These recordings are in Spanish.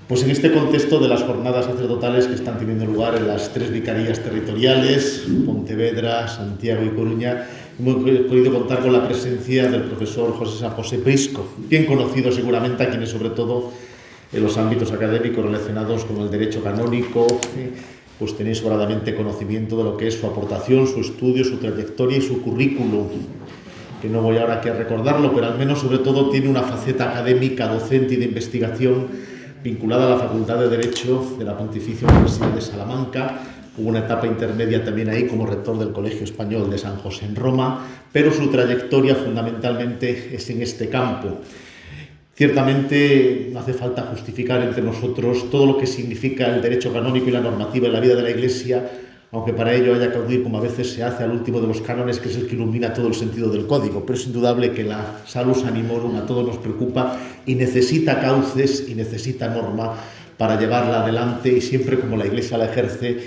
Pues en este contexto de las jornadas sacerdotales que están teniendo lugar en las 3 vicarías territoriales, Pontevedra, Santiago y Coruña, hemos podido contar con la presencia del profesor José San José Prisco, bien conocido seguramente a quienes, sobre todo en los ámbitos académicos relacionados con el derecho canónico, pues tenéis sobradamente conocimiento de lo que es su aportación, su estudio, su trayectoria y su currículum, que no voy ahora aquí a recordarlo, pero al menos sobre todo tiene una faceta académica, docente y de investigación vinculada a la Facultad de Derecho de la Pontificia Universidad de Salamanca. Hubo una etapa intermedia también ahí como rector del Colegio Español de San José en Roma, pero su trayectoria fundamentalmente es en este campo. Ciertamente no hace falta justificar entre nosotros todo lo que significa el derecho canónico y la normativa en la vida de la Iglesia, aunque para ello haya que acudir, como a veces se hace, al último de los cánones, que es el que ilumina todo el sentido del código. Pero es indudable que la salus animorum a todos nos preocupa y necesita cauces y necesita norma para llevarla adelante, y siempre como la Iglesia la ejerce,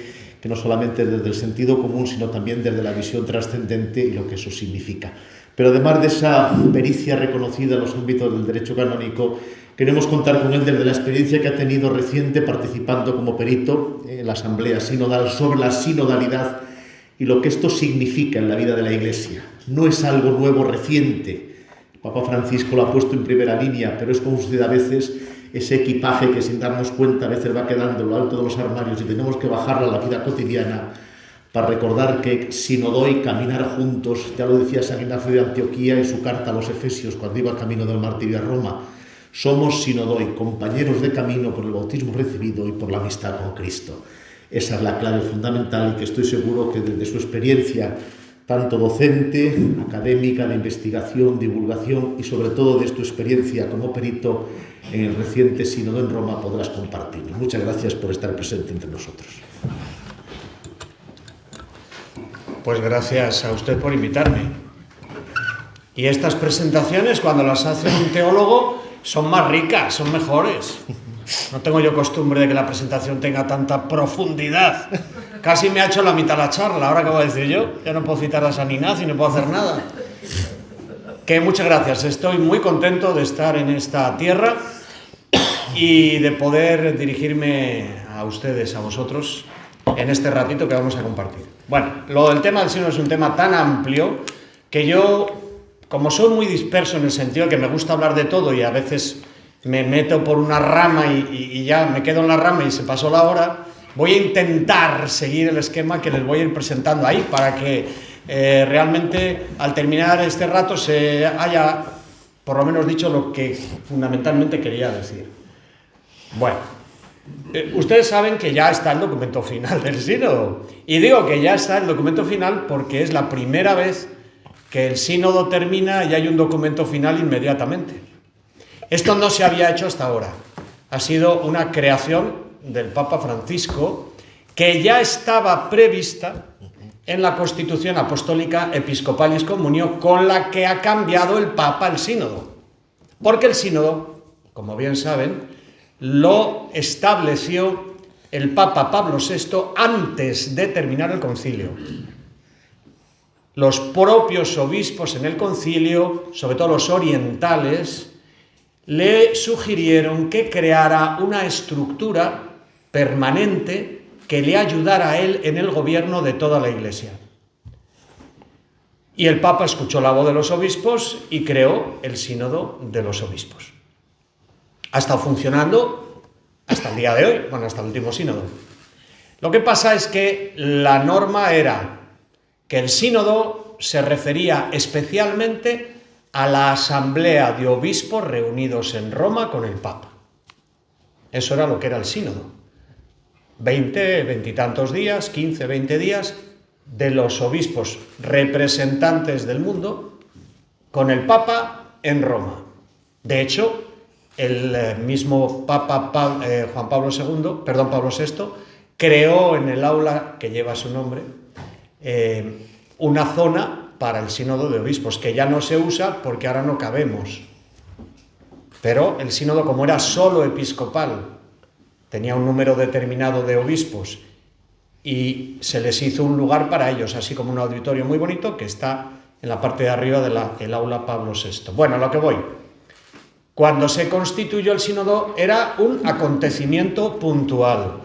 que no solamente desde el sentido común, sino también desde la visión trascendente y lo que eso significa. Pero además de esa pericia reconocida en los ámbitos del derecho canónico, queremos contar con él desde la experiencia que ha tenido reciente participando como perito en la Asamblea Sinodal sobre la sinodalidad y lo que esto significa en la vida de la Iglesia. No es algo nuevo, reciente. El Papa Francisco lo ha puesto en primera línea, pero es como usted a veces ese equipaje que sin darnos cuenta a veces va quedando en lo alto de los armarios y tenemos que bajarlo a la vida cotidiana para recordar que sinodoi, caminar juntos, ya lo decía San Ignacio de Antioquía en su carta a los Efesios cuando iba camino del martirio a Roma. Somos sinodoi, compañeros de camino por el bautismo recibido y por la amistad con Cristo. Esa es la clave fundamental y que estoy seguro que desde su experiencia, tanto docente, académica, de investigación, divulgación y sobre todo de tu experiencia como perito en el reciente sínodo en Roma, podrás compartir. Muchas gracias por estar presente entre nosotros. Pues gracias a usted por invitarme. Y estas presentaciones, cuando las hace un teólogo, son más ricas, son mejores. No tengo yo costumbre de que la presentación tenga tanta profundidad. Casi me ha hecho la mitad la charla. Ahora, ¿qué voy a decir yo? Ya no puedo citar a San Ignacio y no puedo hacer nada. Que muchas gracias. Estoy muy contento de estar en esta tierra y de poder dirigirme a ustedes, a vosotros, en este ratito que vamos a compartir. Bueno, lo del tema del sínodo es un tema tan amplio que yo, como soy muy disperso en el sentido de que me gusta hablar de todo y a veces me meto por una rama y ya me quedo en la rama y se pasó la hora, voy a intentar seguir el esquema que les voy a ir presentando ahí para que realmente al terminar este rato se haya por lo menos dicho lo que fundamentalmente quería decir. Bueno, ustedes saben que ya está el documento final del sínodo, y digo que ya está el documento final porque es la primera vez que el sínodo termina y hay un documento final inmediatamente. Esto no se había hecho hasta ahora. Ha sido una creación del Papa Francisco que ya estaba prevista en la Constitución Apostólica Episcopalis Communio, con la que ha cambiado el Papa el sínodo. Porque el sínodo, como bien saben, lo estableció el Papa Pablo VI antes de terminar el concilio. Los propios obispos en el concilio, sobre todo los orientales, le sugirieron que creara una estructura permanente que le ayudara a él en el gobierno de toda la Iglesia. Y el Papa escuchó la voz de los obispos y creó el Sínodo de los Obispos. Ha estado funcionando hasta el día de hoy, bueno, hasta el último sínodo. Lo que pasa es que la norma era que el sínodo se refería especialmente a la asamblea de obispos reunidos en Roma con el Papa. Eso era lo que era el sínodo. 20 y tantos días, 15, 20 días de los obispos representantes del mundo con el Papa en Roma. De hecho, el mismo Papa Pablo VI creó en el aula que lleva su nombre una zona para el sínodo de obispos, que ya no se usa porque ahora no cabemos. Pero el sínodo, como era solo episcopal, tenía un número determinado de obispos y se les hizo un lugar para ellos, así como un auditorio muy bonito que está en la parte de arriba del aula Pablo VI. Bueno, a lo que voy. Cuando se constituyó el sínodo era un acontecimiento puntual,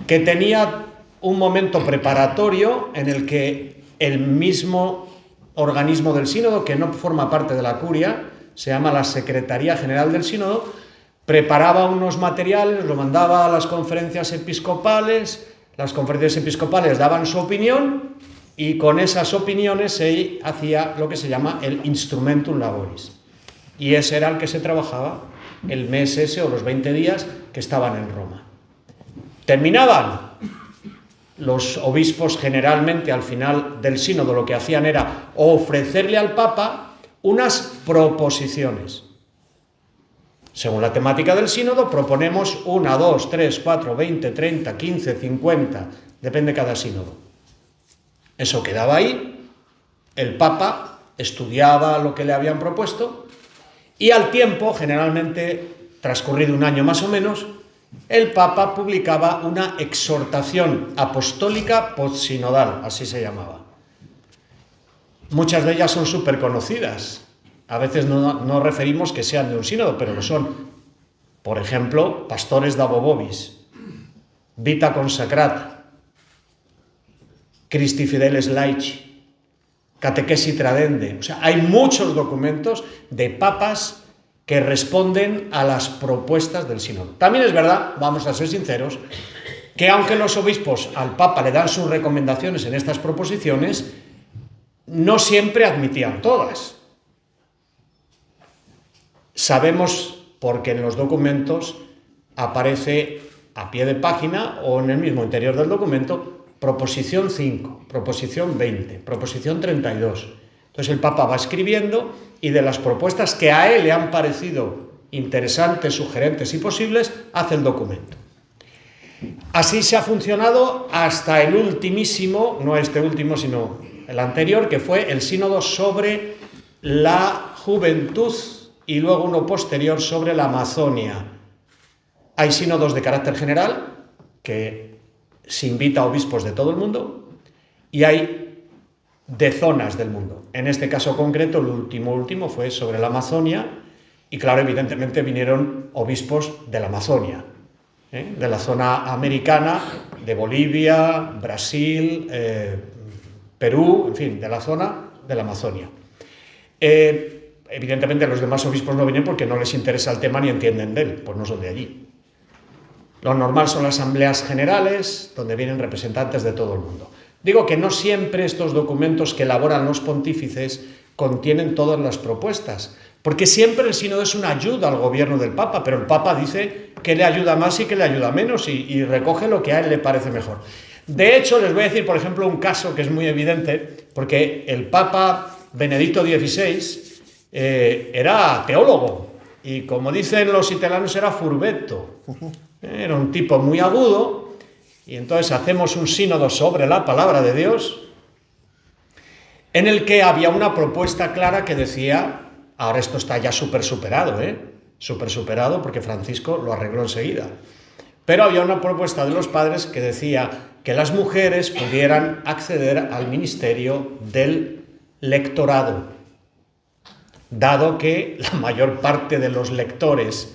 que tenía un momento preparatorio en el que el mismo organismo del sínodo, que no forma parte de la curia, se llama la Secretaría General del Sínodo, preparaba unos materiales, lo mandaba a las conferencias episcopales daban su opinión y con esas opiniones se hacía lo que se llama el instrumentum laboris. Y ese era el que se trabajaba el mes ese o los 20 días que estaban en Roma. Terminaban los obispos generalmente al final del sínodo, lo que hacían era ofrecerle al Papa unas proposiciones. Según la temática del sínodo, proponemos 1, 2, 3, 4, 20, 30, 15, 50, depende de cada sínodo. Eso quedaba ahí, el Papa estudiaba lo que le habían propuesto y al tiempo, generalmente transcurrido un año más o menos, el Papa publicaba una exhortación apostólica postsinodal, así se llamaba. Muchas de ellas son súper conocidas. A veces no referimos que sean de un sínodo, pero lo son. Por ejemplo, Pastores Dabo Vobis, Vita Consacrata, Christi Fideles Laici, Catequesi Tradende. O sea, hay muchos documentos de papas que responden a las propuestas del sínodo. También es verdad, vamos a ser sinceros, que aunque los obispos al Papa le dan sus recomendaciones en estas proposiciones, no siempre admitían todas. Sabemos porque en los documentos aparece a pie de página o en el mismo interior del documento proposición 5, proposición 20, proposición 32. Entonces el Papa va escribiendo y de las propuestas que a él le han parecido interesantes, sugerentes y posibles, hace el documento. Así se ha funcionado hasta el ultimísimo, no este último, sino el anterior, que fue el sínodo sobre la juventud y luego uno posterior sobre la Amazonia. Hay sínodos de carácter general, que se invita a obispos de todo el mundo, y hay de zonas del mundo. En este caso concreto, el último fue sobre la Amazonia, y claro, evidentemente vinieron obispos de la Amazonia, de la zona americana, de Bolivia, Brasil, Perú, en fin, de la zona de la Amazonia. Evidentemente los demás obispos no vienen porque no les interesa el tema ni entienden de él, pues no son de allí. Lo normal son las asambleas generales, donde vienen representantes de todo el mundo. Digo que no siempre estos documentos que elaboran los pontífices contienen todas las propuestas, porque siempre el sínodo es una ayuda al gobierno del Papa, pero el Papa dice que le ayuda más y que le ayuda menos y recoge lo que a él le parece mejor. De hecho, les voy a decir, por ejemplo, un caso que es muy evidente, porque el Papa Benedicto XVI era teólogo y, como dicen los italianos, era furbetto. Era un tipo muy agudo y entonces hacemos un sínodo sobre la palabra de Dios en el que había una propuesta clara que decía, ahora esto está ya súper superado porque Francisco lo arregló enseguida, pero había una propuesta de los padres que decía que las mujeres pudieran acceder al ministerio del lectorado, dado que la mayor parte de los lectores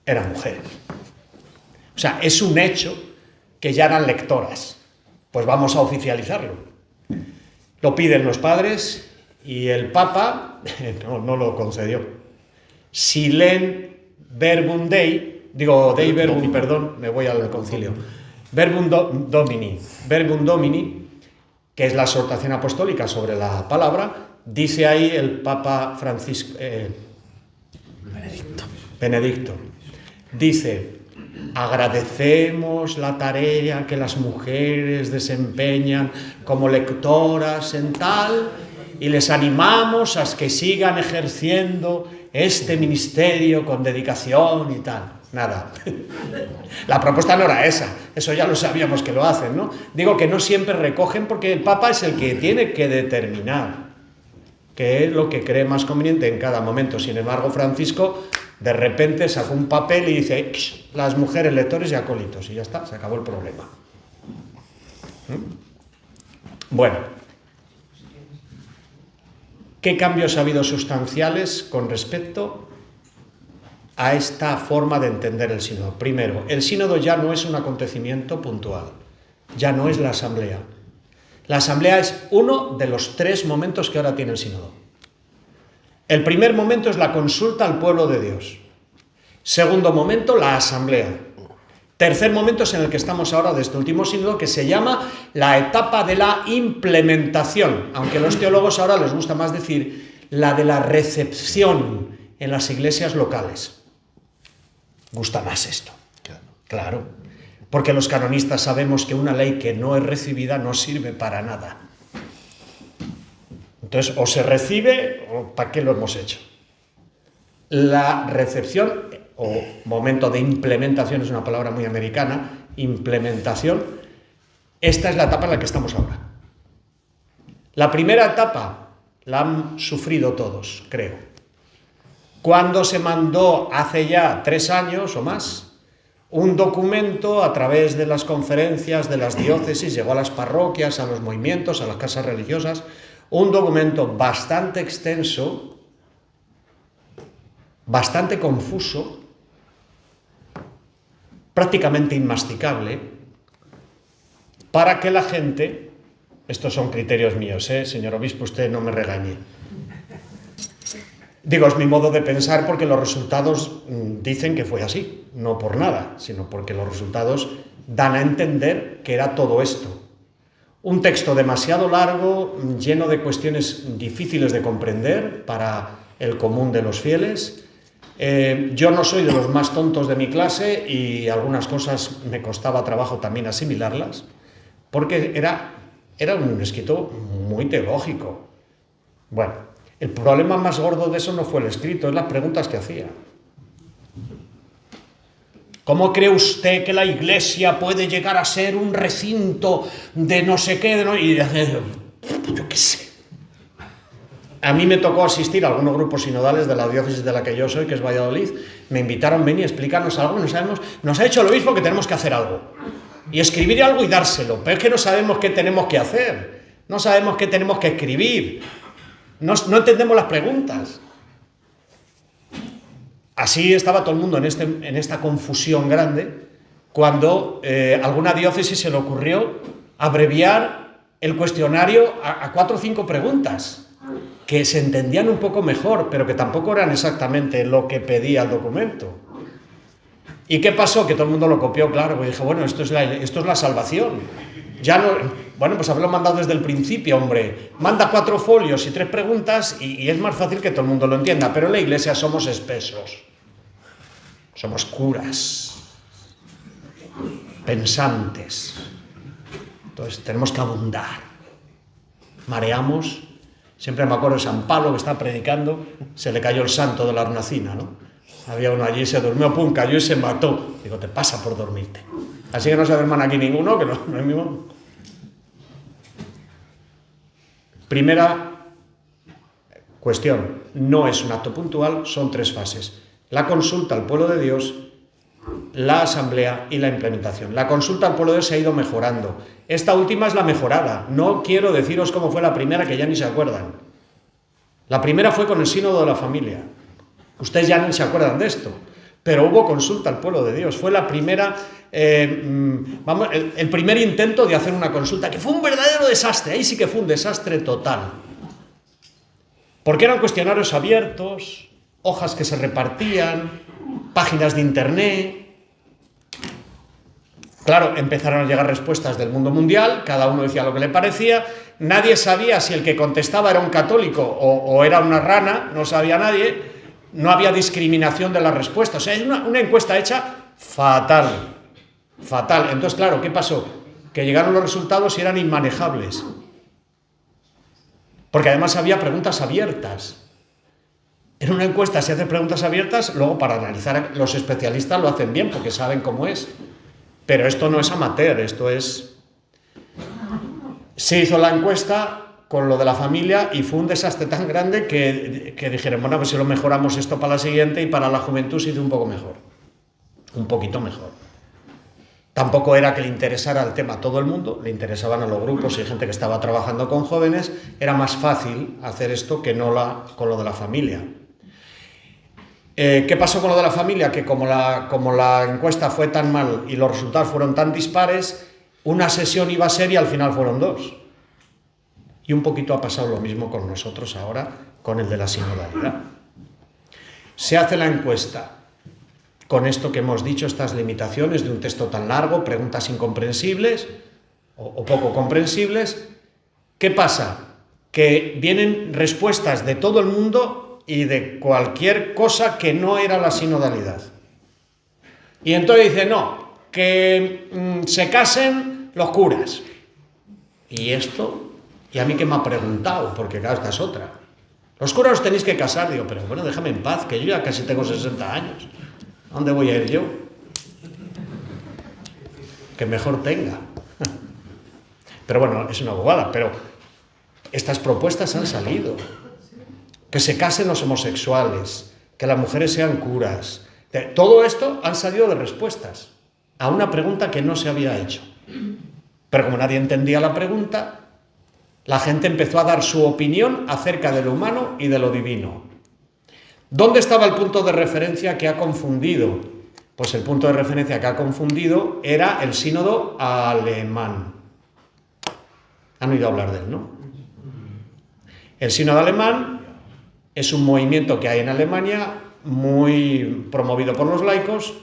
eran mujeres. O sea, es un hecho que ya eran lectoras. Pues vamos a oficializarlo. Lo piden los padres y el Papa no lo concedió. Si leen verbum Dei, Dei verbum, perdón, me voy al concilio. Verbum Domini, que es la exhortación apostólica sobre la palabra, dice ahí el Papa Francisco, Benedicto, dice: agradecemos la tarea que las mujeres desempeñan como lectoras en tal y les animamos a que sigan ejerciendo este ministerio con dedicación y tal. Nada. La propuesta no era esa, eso ya lo sabíamos que lo hacen, ¿no? Digo que no siempre recogen porque el Papa es el que tiene que determinar qué es lo que cree más conveniente en cada momento. Sin embargo, Francisco de repente sacó un papel y dice: las mujeres lectores y acólitos, y ya está, se acabó el problema. Bueno, ¿qué cambios ha habido sustanciales con respecto a esta forma de entender el sínodo. Primero, el sínodo ya no es un acontecimiento puntual, ya no es la asamblea. La asamblea es uno de los 3 momentos que ahora tiene el sínodo. El primer momento es la consulta al pueblo de Dios. Segundo momento, la asamblea. Tercer momento es en el que estamos ahora de este último sínodo, que se llama la etapa de la implementación, aunque a los teólogos ahora les gusta más decir la de la recepción en las iglesias locales. Gusta más esto. Claro, porque los canonistas sabemos que una ley que no es recibida no sirve para nada. Entonces, o se recibe, o ¿para qué lo hemos hecho? La recepción, o momento de implementación, es una palabra muy americana, implementación, esta es la etapa en la que estamos ahora. La primera etapa la han sufrido todos, creo. Cuando se mandó hace ya 3 años o más un documento a través de las conferencias de las diócesis, llegó a las parroquias, a los movimientos, a las casas religiosas, un documento bastante extenso, bastante confuso, prácticamente inmasticable, para que la gente, estos son criterios míos, señor obispo, usted no me regañe. Digo, es mi modo de pensar porque los resultados dicen que fue así, no por nada, sino porque los resultados dan a entender que era todo esto. Un texto demasiado largo, lleno de cuestiones difíciles de comprender para el común de los fieles. Yo no soy de los más tontos de mi clase y algunas cosas me costaba trabajo también asimilarlas, porque era un escrito muy teológico. Bueno, el problema más gordo de eso no fue el escrito, es las preguntas que hacía. ¿Cómo cree usted que la Iglesia puede llegar a ser un recinto de no sé qué? Y yo qué sé. A mí me tocó asistir a algunos grupos sinodales de la diócesis de la que yo soy, que es Valladolid. Me invitaron, ven y explícanos algo, no sabemos. Nos ha dicho el obispo que tenemos que hacer algo. Y escribir algo y dárselo. Pero es que no sabemos qué tenemos que hacer. No sabemos qué tenemos que escribir. No entendemos las preguntas. Así estaba todo el mundo en esta confusión grande, cuando a alguna diócesis se le ocurrió abreviar el cuestionario a 4 o 5 preguntas, que se entendían un poco mejor, pero que tampoco eran exactamente lo que pedía el documento. ¿Y qué pasó? Que todo el mundo lo copió, claro, porque dije, bueno, esto es la salvación. Ya no, bueno, pues haberlo mandado desde el principio, hombre. Manda 4 folios y 3 preguntas y es más fácil que todo el mundo lo entienda. Pero en la Iglesia somos espesos. Somos curas. Pensantes. Entonces tenemos que abundar. Mareamos. Siempre me acuerdo de San Pablo que está predicando. Se le cayó el santo de la hornacina, ¿no? Había uno allí, se durmió, pum, cayó y se mató. Digo, te pasa por dormirte. Así que no se duerman aquí ninguno, que no es mismo. Primera cuestión, no es un acto puntual, son 3 fases. La consulta al pueblo de Dios, la asamblea y la implementación. La consulta al pueblo de Dios se ha ido mejorando. Esta última es la mejorada. No quiero deciros cómo fue la primera, que ya ni se acuerdan. La primera fue con el sínodo de la familia. Ustedes ya ni se acuerdan de esto. Pero hubo consulta al pueblo de Dios. Fue la primera, el primer intento de hacer una consulta, que fue un verdadero desastre. Ahí sí que fue un desastre total. Porque eran cuestionarios abiertos, hojas que se repartían, páginas de internet. Claro, empezaron a llegar respuestas del mundo mundial, cada uno decía lo que le parecía. Nadie sabía si el que contestaba era un católico o era una rana, no sabía nadie. No había discriminación de la respuesta. O sea, es una encuesta hecha fatal. Fatal. Entonces, claro, ¿qué pasó? Que llegaron los resultados y eran inmanejables. Porque además había preguntas abiertas. En una encuesta se hacen preguntas abiertas, luego para analizar los especialistas lo hacen bien porque saben cómo es. Pero esto no es amateur, esto es... Se hizo la encuesta con lo de la familia y fue un desastre tan grande que dijeron, bueno, pues si lo mejoramos esto para la siguiente, y para la juventud se hizo un poco mejor, un poquito mejor. Tampoco era que le interesara el tema a todo el mundo, le interesaban a los grupos y gente que estaba trabajando con jóvenes. Era más fácil hacer esto que no con lo de la familia. ¿Qué pasó con lo de la familia? Que como la encuesta fue tan mal y los resultados fueron tan dispares, una sesión iba a ser y al final fueron 2. Y un poquito ha pasado lo mismo con nosotros ahora, con el de la sinodalidad. Se hace la encuesta con esto que hemos dicho, estas limitaciones de un texto tan largo, preguntas incomprensibles o poco comprensibles. ¿Qué pasa? Que vienen respuestas de todo el mundo y de cualquier cosa que no era la sinodalidad. Y entonces dice, no, que se casen los curas. Y esto, y a mí que me ha preguntado, porque claro, esta es otra. Los curas os tenéis que casar. Digo, pero bueno, déjame en paz, que yo ya casi tengo 60 años. ¿A dónde voy a ir yo? Que mejor tenga. Pero bueno, es una bobada, pero estas propuestas han salido. Que se casen los homosexuales, que las mujeres sean curas. Todo esto han salido de respuestas a una pregunta que no se había hecho. Pero como nadie entendía la pregunta, la gente empezó a dar su opinión acerca de lo humano y de lo divino. ¿Dónde estaba el punto de referencia que ha confundido? Pues el punto de referencia que ha confundido era el sínodo alemán. Han oído hablar de él, ¿no? El sínodo alemán es un movimiento que hay en Alemania, muy promovido por los laicos,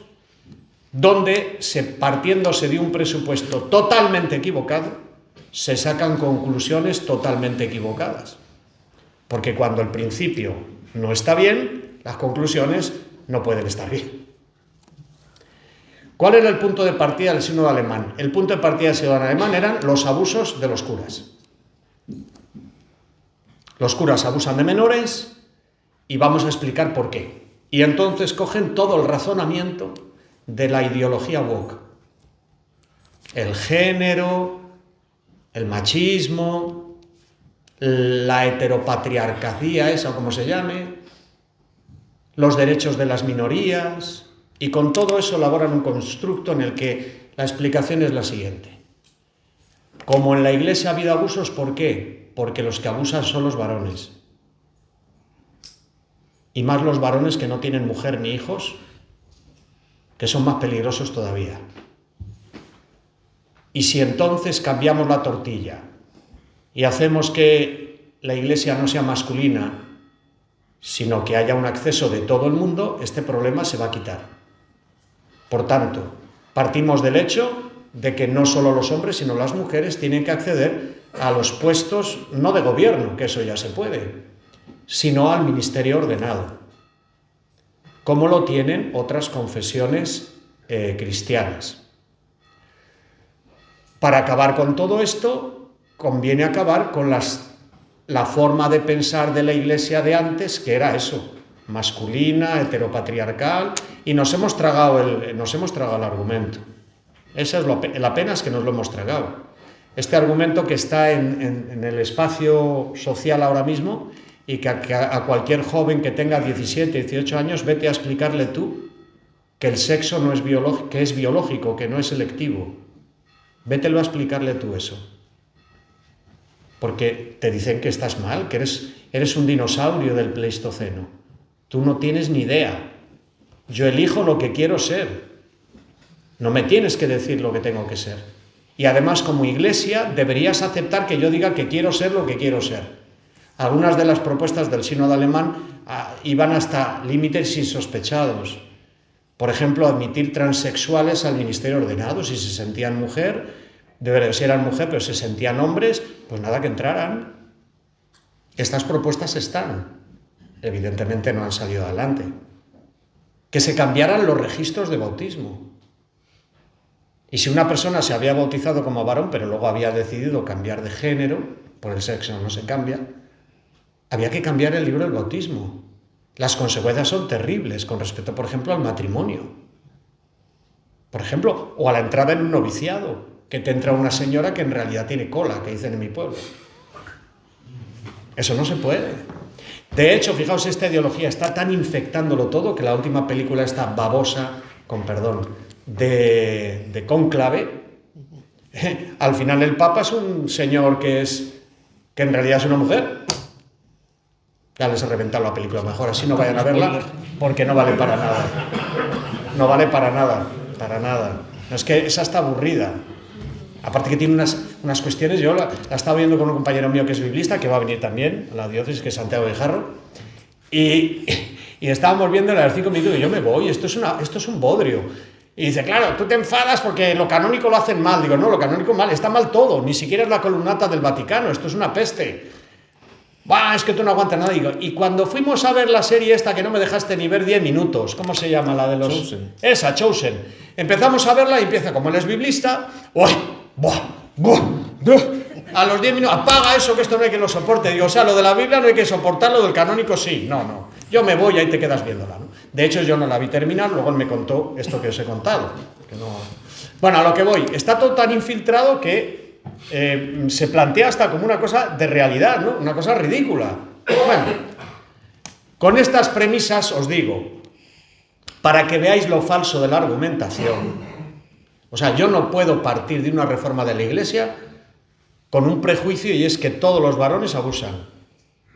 donde, partiéndose de un presupuesto totalmente equivocado, se sacan conclusiones totalmente equivocadas. Porque cuando el principio no está bien, las conclusiones no pueden estar bien. ¿Cuál era el punto de partida del sínodo alemán? El punto de partida del sínodo alemán eran los abusos de los curas. Los curas abusan de menores y vamos a explicar por qué. Y entonces cogen todo el razonamiento de la ideología woke. El género, el machismo, la heteropatriarcía, esa o como se llame, los derechos de las minorías, y con todo eso elaboran un constructo en el que la explicación es la siguiente. Como en la Iglesia ha habido abusos, ¿por qué? Porque los que abusan son los varones. Y más los varones que no tienen mujer ni hijos, que son más peligrosos todavía. Y si entonces cambiamos la tortilla y hacemos que la Iglesia no sea masculina, sino que haya un acceso de todo el mundo, este problema se va a quitar. Por tanto, partimos del hecho de que no solo los hombres, sino las mujeres tienen que acceder a los puestos, no de gobierno, que eso ya se puede, sino al ministerio ordenado, como lo tienen otras confesiones cristianas. Para acabar con todo esto, conviene acabar con la forma de pensar de la Iglesia de antes, que era eso, masculina, heteropatriarcal, y nos hemos tragado el argumento. Esa es la pena, es que nos lo hemos tragado. Este argumento que está en el espacio social ahora mismo y que a cualquier joven que tenga 17, 18 años, vete a explicarle tú que el sexo no es biológico, que es biológico, que no es selectivo. Vételo a explicarle tú eso. Porque te dicen que estás mal, que eres un dinosaurio del Pleistoceno. Tú no tienes ni idea. Yo elijo lo que quiero ser. No me tienes que decir lo que tengo que ser. Y además, como Iglesia, deberías aceptar que yo diga que quiero ser lo que quiero ser. Algunas de las propuestas del sínodo alemán iban hasta límites insospechados. Por ejemplo, admitir transexuales al ministerio ordenado. Si se sentían mujer, si eran mujer, pero se sentían hombres, pues nada, que entraran. Estas propuestas están. Evidentemente no han salido adelante. Que se cambiaran los registros de bautismo. Y si una persona se había bautizado como varón, pero luego había decidido cambiar de género, por el sexo no se cambia, había que cambiar el libro del bautismo. Las consecuencias son terribles con respecto, por ejemplo, al matrimonio. Por ejemplo, o a la entrada en un noviciado, que te entra una señora que en realidad tiene cola, que dicen en mi pueblo. Eso no se puede. De hecho, fijaos, esta ideología está tan infectándolo todo que la última película, esta babosa, con perdón, de Cónclave, al final el Papa es un señor que en realidad es una mujer. Ya les he reventado la película, mejor así no vayan a verla, porque no vale para nada. No vale para nada, para nada. No, es que esa está aburrida. Aparte que tiene unas cuestiones, yo la estaba viendo con un compañero mío que es biblista, que va a venir también a la diócesis, que es Santiago de Jarro, y estábamos viendo el versículo y me digo, yo me voy, esto es un bodrio. Y dice, claro, tú te enfadas porque lo canónico lo hacen mal. Digo, no, lo canónico mal, está mal todo, ni siquiera es la columnata del Vaticano, esto es una peste. Bah, es que tú no aguantas nada. Digo, y cuando fuimos a ver la serie esta que no me dejaste ni ver 10 minutos, ¿cómo se llama la de los...? Chosen. Esa, Chosen. Empezamos a verla y empieza, como él es biblista, ¡uy! ¡Buah! ¡Buah! ¡Buah! A los 10 minutos, apaga eso, que esto no hay que lo soporte. Digo, o sea, lo de la Biblia no hay que soportarlo, del canónico sí. No. Yo me voy y ahí te quedas viéndola, ¿no? De hecho, yo no la vi terminar, luego él me contó esto que os he contado. Que no... Bueno, a lo que voy. Está todo tan infiltrado que se plantea hasta como una cosa de realidad, ¿no? Una cosa ridícula. Bueno, con estas premisas os digo, para que veáis lo falso de la argumentación, o sea, yo no puedo partir de una reforma de la Iglesia con un prejuicio y es que todos los varones abusan.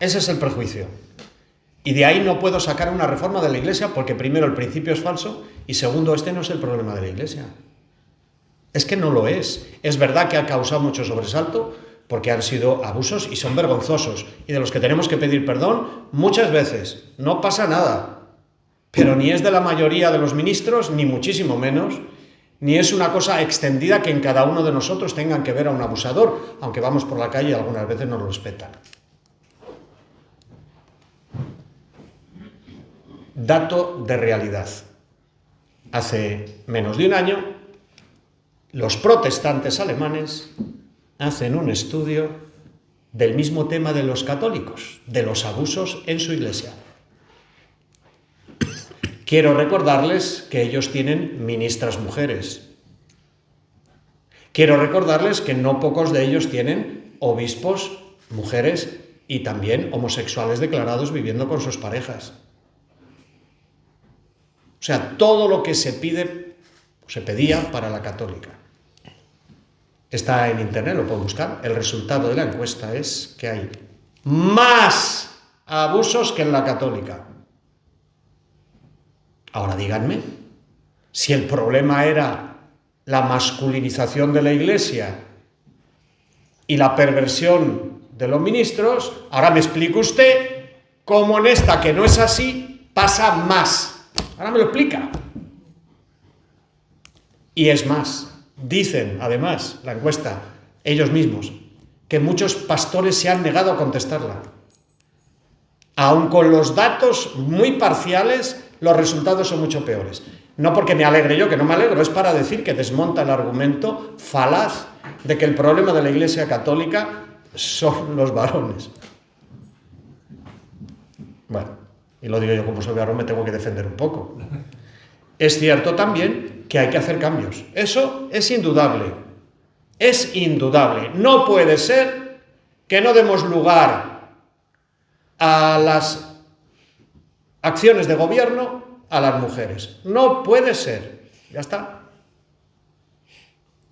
Ese es el prejuicio. Y de ahí no puedo sacar una reforma de la Iglesia porque primero el principio es falso y segundo, este no es el problema de la Iglesia. Es que no lo es. Es verdad que ha causado mucho sobresalto porque han sido abusos y son vergonzosos y de los que tenemos que pedir perdón muchas veces. No pasa nada. Pero ni es de la mayoría de los ministros, ni muchísimo menos, ni es una cosa extendida que en cada uno de nosotros tengan que ver a un abusador, aunque vamos por la calle y algunas veces nos lo respetan. Dato de realidad. Hace menos de un año, los protestantes alemanes hacen un estudio del mismo tema de los católicos, de los abusos en su iglesia. Quiero recordarles que ellos tienen ministras mujeres. Quiero recordarles que no pocos de ellos tienen obispos mujeres y también homosexuales declarados viviendo con sus parejas. O sea, todo lo que se pide, se pedía para la católica. Está en internet, lo puedo buscar. El resultado de la encuesta es que hay más abusos que en la católica. Ahora díganme, si el problema era la masculinización de la Iglesia y la perversión de los ministros, ahora me explica usted cómo en esta, que no es así, pasa más. Ahora me lo explica. Y es más, dicen, además, la encuesta, ellos mismos, que muchos pastores se han negado a contestarla. Aun con los datos muy parciales, los resultados son mucho peores. No porque me alegre yo, que no me alegro, es para decir que desmonta el argumento falaz de que el problema de la Iglesia Católica son los varones. Bueno, y lo digo yo como soy varón, me tengo que defender un poco. Es cierto también que hay que hacer cambios. Eso es indudable. Es indudable. No puede ser que no demos lugar a las acciones de gobierno a las mujeres. No puede ser. Ya está.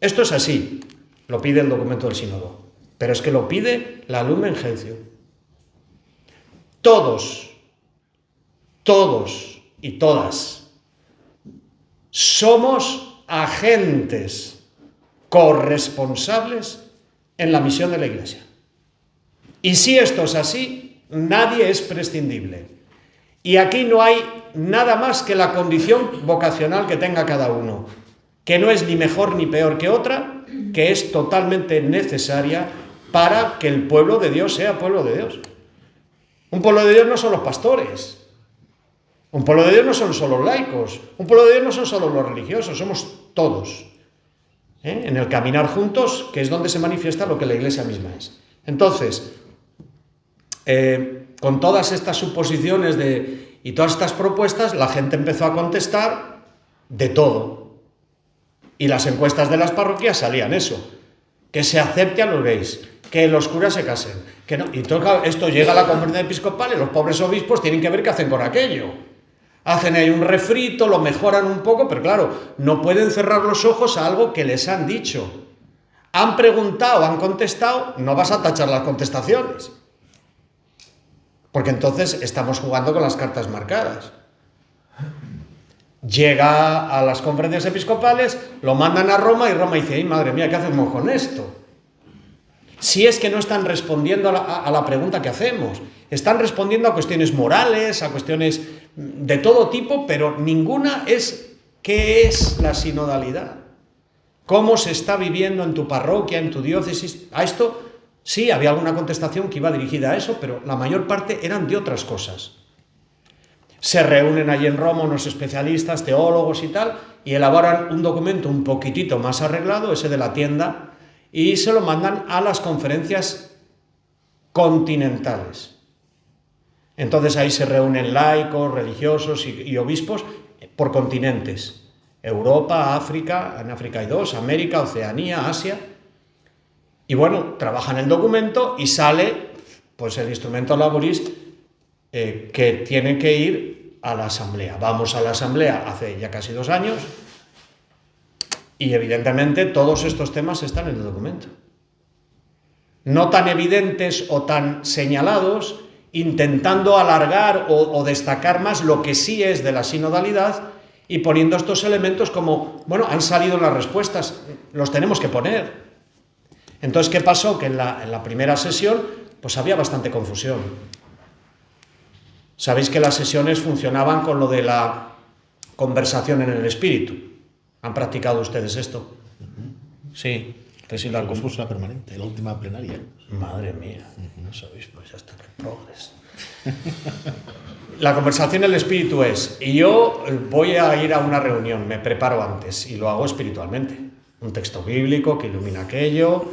Esto es así. Lo pide el documento del sínodo. Pero es que lo pide la Lumen Gentium. Todos y todas somos agentes corresponsables en la misión de la Iglesia. Y si esto es así, nadie es prescindible. Y aquí no hay nada más que la condición vocacional que tenga cada uno, que no es ni mejor ni peor que otra, que es totalmente necesaria para que el pueblo de Dios sea pueblo de Dios. Un pueblo de Dios no son los pastores. Un pueblo de Dios no son solo los laicos. Un pueblo de Dios no son solo los religiosos, somos todos. En el caminar juntos, que es donde se manifiesta lo que la Iglesia misma es. Entonces, con todas estas suposiciones y todas estas propuestas, la gente empezó a contestar de todo. Y las encuestas de las parroquias salían eso, que se acepte a los gays, que los curas se casen, que no. Y todo, esto llega a la conferencia episcopal y los pobres obispos tienen que ver qué hacen con aquello. Hacen ahí un refrito, lo mejoran un poco, pero claro, no pueden cerrar los ojos a algo que les han dicho. Han preguntado, han contestado, no vas a tachar las contestaciones. porque entonces estamos jugando con las cartas marcadas. Llega a las conferencias episcopales, lo mandan a Roma y Roma dice, ¡ay, madre mía, qué hacemos con esto! Si es que no están respondiendo a la pregunta que hacemos, están respondiendo a cuestiones morales, a cuestiones de todo tipo, pero ninguna es ¿qué es la sinodalidad? ¿Cómo se está viviendo en tu parroquia, en tu diócesis? A esto sí, había alguna contestación que iba dirigida a eso, pero la mayor parte eran de otras cosas. Se reúnen allí en Roma unos especialistas, teólogos y tal, y elaboran un documento un poquitito más arreglado, ese de la tienda, y se lo mandan a las conferencias continentales. Entonces ahí se reúnen laicos, religiosos y obispos por continentes. Europa, África, en África hay 2, América, Oceanía, Asia. Y bueno, trabajan el documento y sale pues el instrumento laboris que tiene que ir a la asamblea. Vamos a la asamblea hace ya casi 2 años y evidentemente todos estos temas están en el documento. No tan evidentes o tan señalados, intentando alargar o destacar más lo que sí es de la sinodalidad y poniendo estos elementos como, bueno, han salido las respuestas, los tenemos que poner. Entonces, ¿qué pasó? Que en la primera sesión pues había bastante confusión. Sabéis que las sesiones funcionaban con lo de la conversación en el espíritu. ¿Han practicado ustedes esto? Sí. La confusión permanente, la última plenaria. Madre mía, no sabéis, pues ya está, que progres. La conversación en el espíritu es, y yo voy a ir a una reunión, me preparo antes y lo hago espiritualmente. Un texto bíblico que ilumina aquello,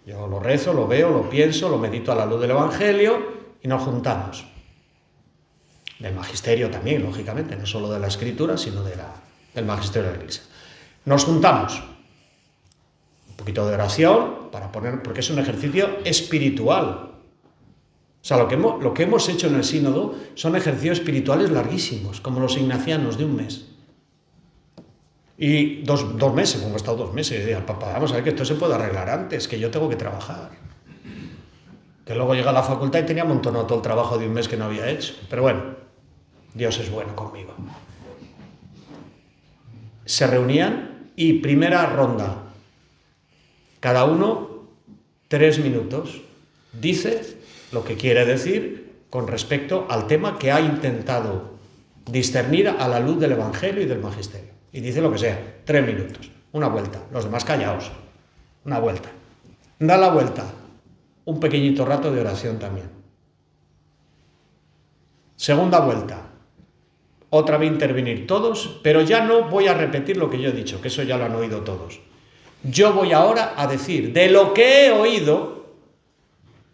yo lo rezo, lo veo, lo pienso, lo medito a la luz del Evangelio y nos juntamos. Del magisterio también, lógicamente, no solo de la escritura, sino del magisterio de la Iglesia. Nos juntamos. Un poquito de oración, porque es un ejercicio espiritual. O sea, lo que hemos hecho en el sínodo son ejercicios espirituales larguísimos, como los ignacianos de 1 mes. Y dos meses, hemos estado 2 meses, y decía al Papa, vamos a ver que esto se puede arreglar antes, que yo tengo que trabajar. Que luego llega a la facultad y tenía amontonado todo el trabajo de 1 mes que no había hecho. Pero bueno, Dios es bueno conmigo. Se reunían y primera ronda. Cada uno 3 minutos. Dice lo que quiere decir con respecto al tema que ha intentado discernir a la luz del Evangelio y del Magisterio. Y dice lo que sea, 3 minutos, una vuelta, los demás callaos, una vuelta. Da la vuelta, un pequeñito rato de oración también. Segunda vuelta, otra vez intervenir todos, pero ya no voy a repetir lo que yo he dicho, que eso ya lo han oído todos. Yo voy ahora a decir de lo que he oído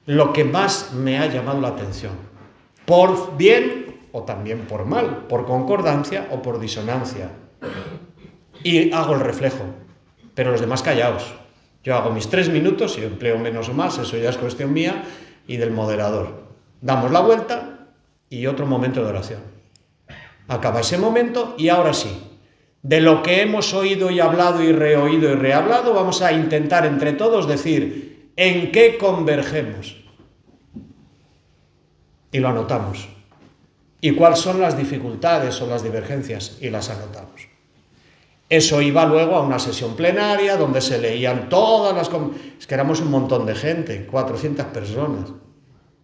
lo que más me ha llamado la atención, por bien o también por mal, por concordancia o por disonancia. Y hago el reflejo, pero los demás callaos. Yo hago mis 3 minutos, y empleo menos o más, eso ya es cuestión mía y del moderador. Damos la vuelta y otro momento de oración. Acaba ese momento y ahora sí, de lo que hemos oído y hablado y rehablado, vamos a intentar entre todos decir en qué convergemos. Y lo anotamos. ¿Y cuáles son las dificultades o las divergencias? Y las anotamos. Eso iba luego a una sesión plenaria donde se leían todas las... Es que éramos un montón de gente, 400 personas,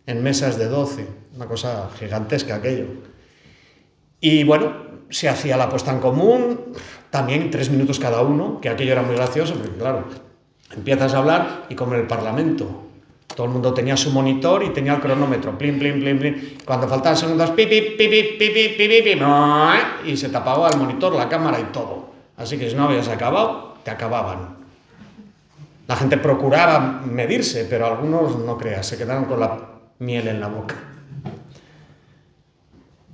en mesas de 12, una cosa gigantesca aquello. Y bueno, se hacía la puesta en común, también 3 minutos cada uno, que aquello era muy gracioso, porque claro, empiezas a hablar y como en el Parlamento, todo el mundo tenía su monitor y tenía el cronómetro, plin, plin, plin, plin. Cuando faltaban segundos, pi, pi, pi, pi, pi, pi, pi, pi, y se tapaba el monitor, la cámara y todo. Así que si no habías acabado, te acababan. La gente procuraba medirse, pero algunos, no creas, se quedaron con la miel en la boca.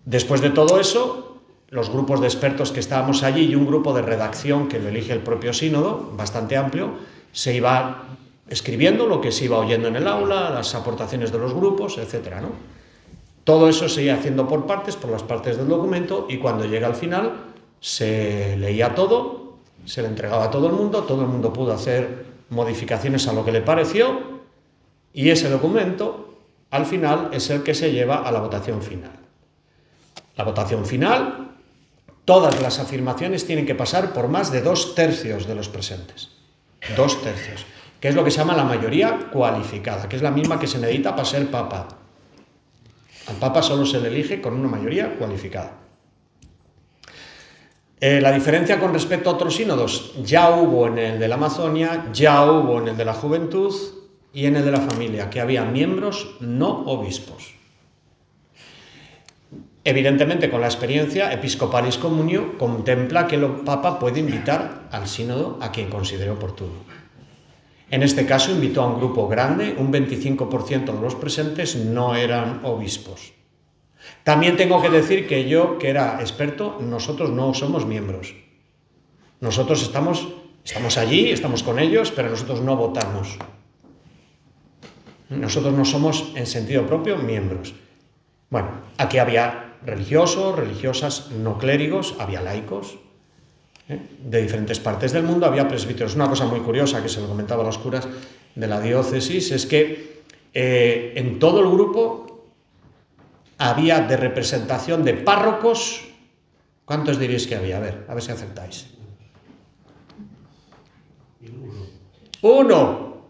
Después de todo eso, los grupos de expertos que estábamos allí y un grupo de redacción que lo elige el propio sínodo, bastante amplio, se iba escribiendo lo que se iba oyendo en el aula, las aportaciones de los grupos, etc., ¿no? Todo eso se iba haciendo por las partes del documento, y cuando llega al final se leía todo, se le entregaba a todo el mundo pudo hacer modificaciones a lo que le pareció, y ese documento al final es el que se lleva a la votación final. La votación final, todas las afirmaciones tienen que pasar por más de 2/3 de los presentes. 2/3, que es lo que se llama la mayoría cualificada, que es la misma que se necesita para ser papa. Al papa solo se le elige con una mayoría cualificada. La diferencia con respecto a otros sínodos, ya hubo en el de la Amazonia, ya hubo en el de la Juventud y en el de la Familia, que había miembros no obispos. Evidentemente, con la experiencia, Episcopalis Communio contempla que el Papa puede invitar al sínodo a quien considere oportuno. En este caso invitó a un grupo grande, un 25% de los presentes no eran obispos. También tengo que decir que yo, que era experto, nosotros no somos miembros. Nosotros estamos allí, estamos con ellos, pero nosotros no votamos. Nosotros no somos, en sentido propio, miembros. Bueno, aquí había religiosos, religiosas, no clérigos, había laicos, de diferentes partes del mundo, había presbíteros. Una cosa muy curiosa que se lo comentaba a los curas de la diócesis es que en todo el grupo había de representación de párrocos. ¿Cuántos diréis que había? A ver si aceptáis. Uno.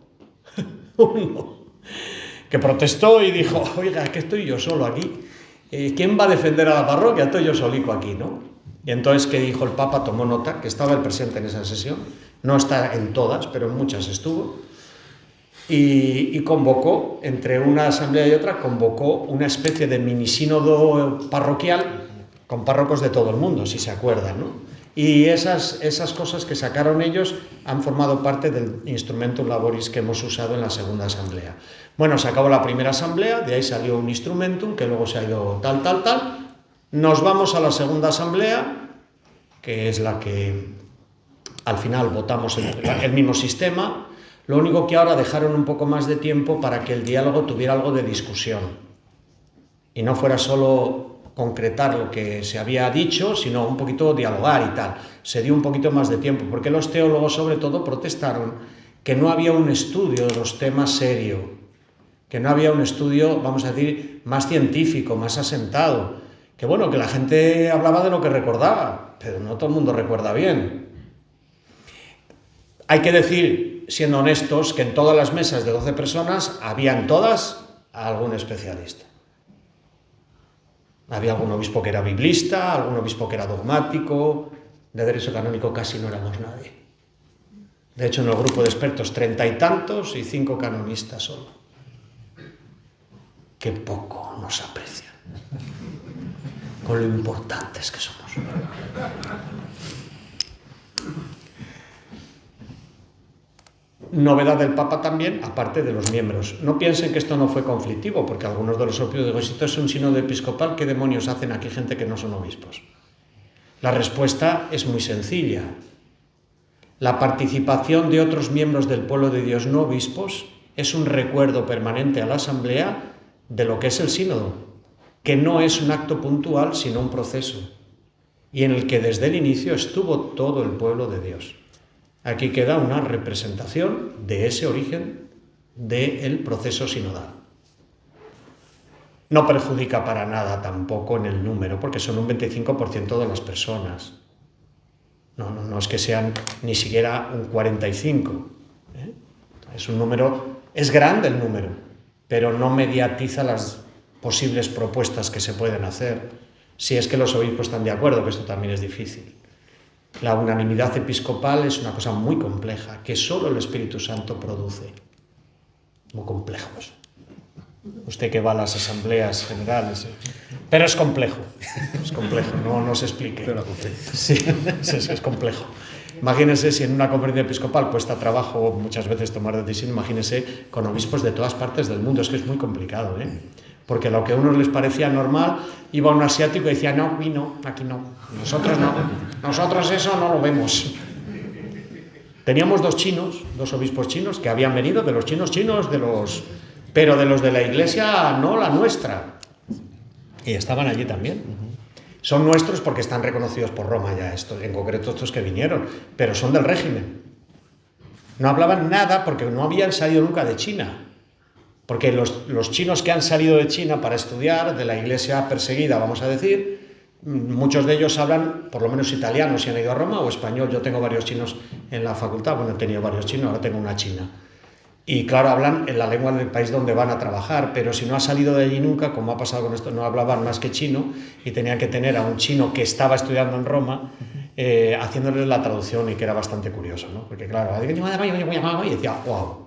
Que protestó y dijo, oiga, que estoy yo solo aquí. ¿Quién va a defender a la parroquia? Estoy yo solico aquí, ¿no? Y entonces, ¿qué dijo el Papa? Tomó nota, que estaba el presente en esa sesión. No está en todas, pero en muchas estuvo. Y convocó, entre una asamblea y otra, convocó una especie de mini sínodo parroquial con párrocos de todo el mundo, si se acuerdan, ¿no? Y esas cosas que sacaron ellos han formado parte del instrumentum laboris que hemos usado en la segunda asamblea. Bueno, se acabó la primera asamblea, de ahí salió un instrumentum que luego se ha ido tal. Nos vamos a la segunda asamblea, que es la que al final votamos el mismo sistema. Lo único que ahora dejaron un poco más de tiempo para que el diálogo tuviera algo de discusión y no fuera solo concretar lo que se había dicho, sino un poquito dialogar y tal. Se dio un poquito más de tiempo, porque los teólogos sobre todo protestaron que no había un estudio de los temas serio, que no había un estudio, vamos a decir, más científico, más asentado, que bueno, que la gente hablaba de lo que recordaba, pero no todo el mundo recuerda bien. Hay que decir, siendo honestos, que en todas las mesas de 12 personas había en todas algún especialista. Había algún obispo que era biblista, algún obispo que era dogmático, de derecho canónico casi no éramos nadie. De hecho, en el grupo de expertos 30 y tantos y 5 canonistas solo. Qué poco nos aprecian, con lo importantes que somos. Novedad del Papa también, aparte de los miembros. No piensen que esto no fue conflictivo, porque algunos de los propios digo, esto es un sínodo episcopal, ¿qué demonios hacen aquí gente que no son obispos? La respuesta es muy sencilla. La participación de otros miembros del pueblo de Dios no obispos es un recuerdo permanente a la asamblea de lo que es el sínodo, que no es un acto puntual, sino un proceso, y en el que desde el inicio estuvo todo el pueblo de Dios. Aquí queda una representación de ese origen del proceso sinodal. No perjudica para nada tampoco en el número, porque son un 25% de las personas. No es que sean ni siquiera un 45%. Es un número, es grande el número, pero no mediatiza las posibles propuestas que se pueden hacer, si es que los obispos están de acuerdo, que esto también es difícil. La unanimidad episcopal es una cosa muy compleja, que solo el Espíritu Santo produce. Muy complejo eso. Usted que va a las asambleas generales, pero es complejo, no se explique. Sí, es complejo. Imagínense si en una conferencia episcopal cuesta trabajo muchas veces tomar decisión, imagínense con obispos de todas partes del mundo, es que es muy complicado, porque lo que a unos les parecía normal, iba un asiático y decía, no, aquí no, nosotros no, nosotros eso no lo vemos. Teníamos dos obispos chinos que habían venido de los chinos, pero de los de la iglesia, no la nuestra. Y estaban allí también. Son nuestros porque están reconocidos por Roma ya, en concreto estos que vinieron, pero son del régimen. No hablaban nada porque no habían salido nunca de China. Porque los chinos que han salido de China para estudiar, de la iglesia perseguida, vamos a decir, muchos de ellos hablan, por lo menos italiano si han ido a Roma, o español. Yo tengo varios chinos en la facultad, bueno, he tenido varios chinos, ahora tengo una china. Y claro, hablan en la lengua del país donde van a trabajar, pero si no ha salido de allí nunca, como ha pasado con esto, no hablaban más que chino y tenían que tener a un chino que estaba estudiando en Roma haciéndoles la traducción, y que era bastante curioso, ¿no? Porque claro, y decía, wow.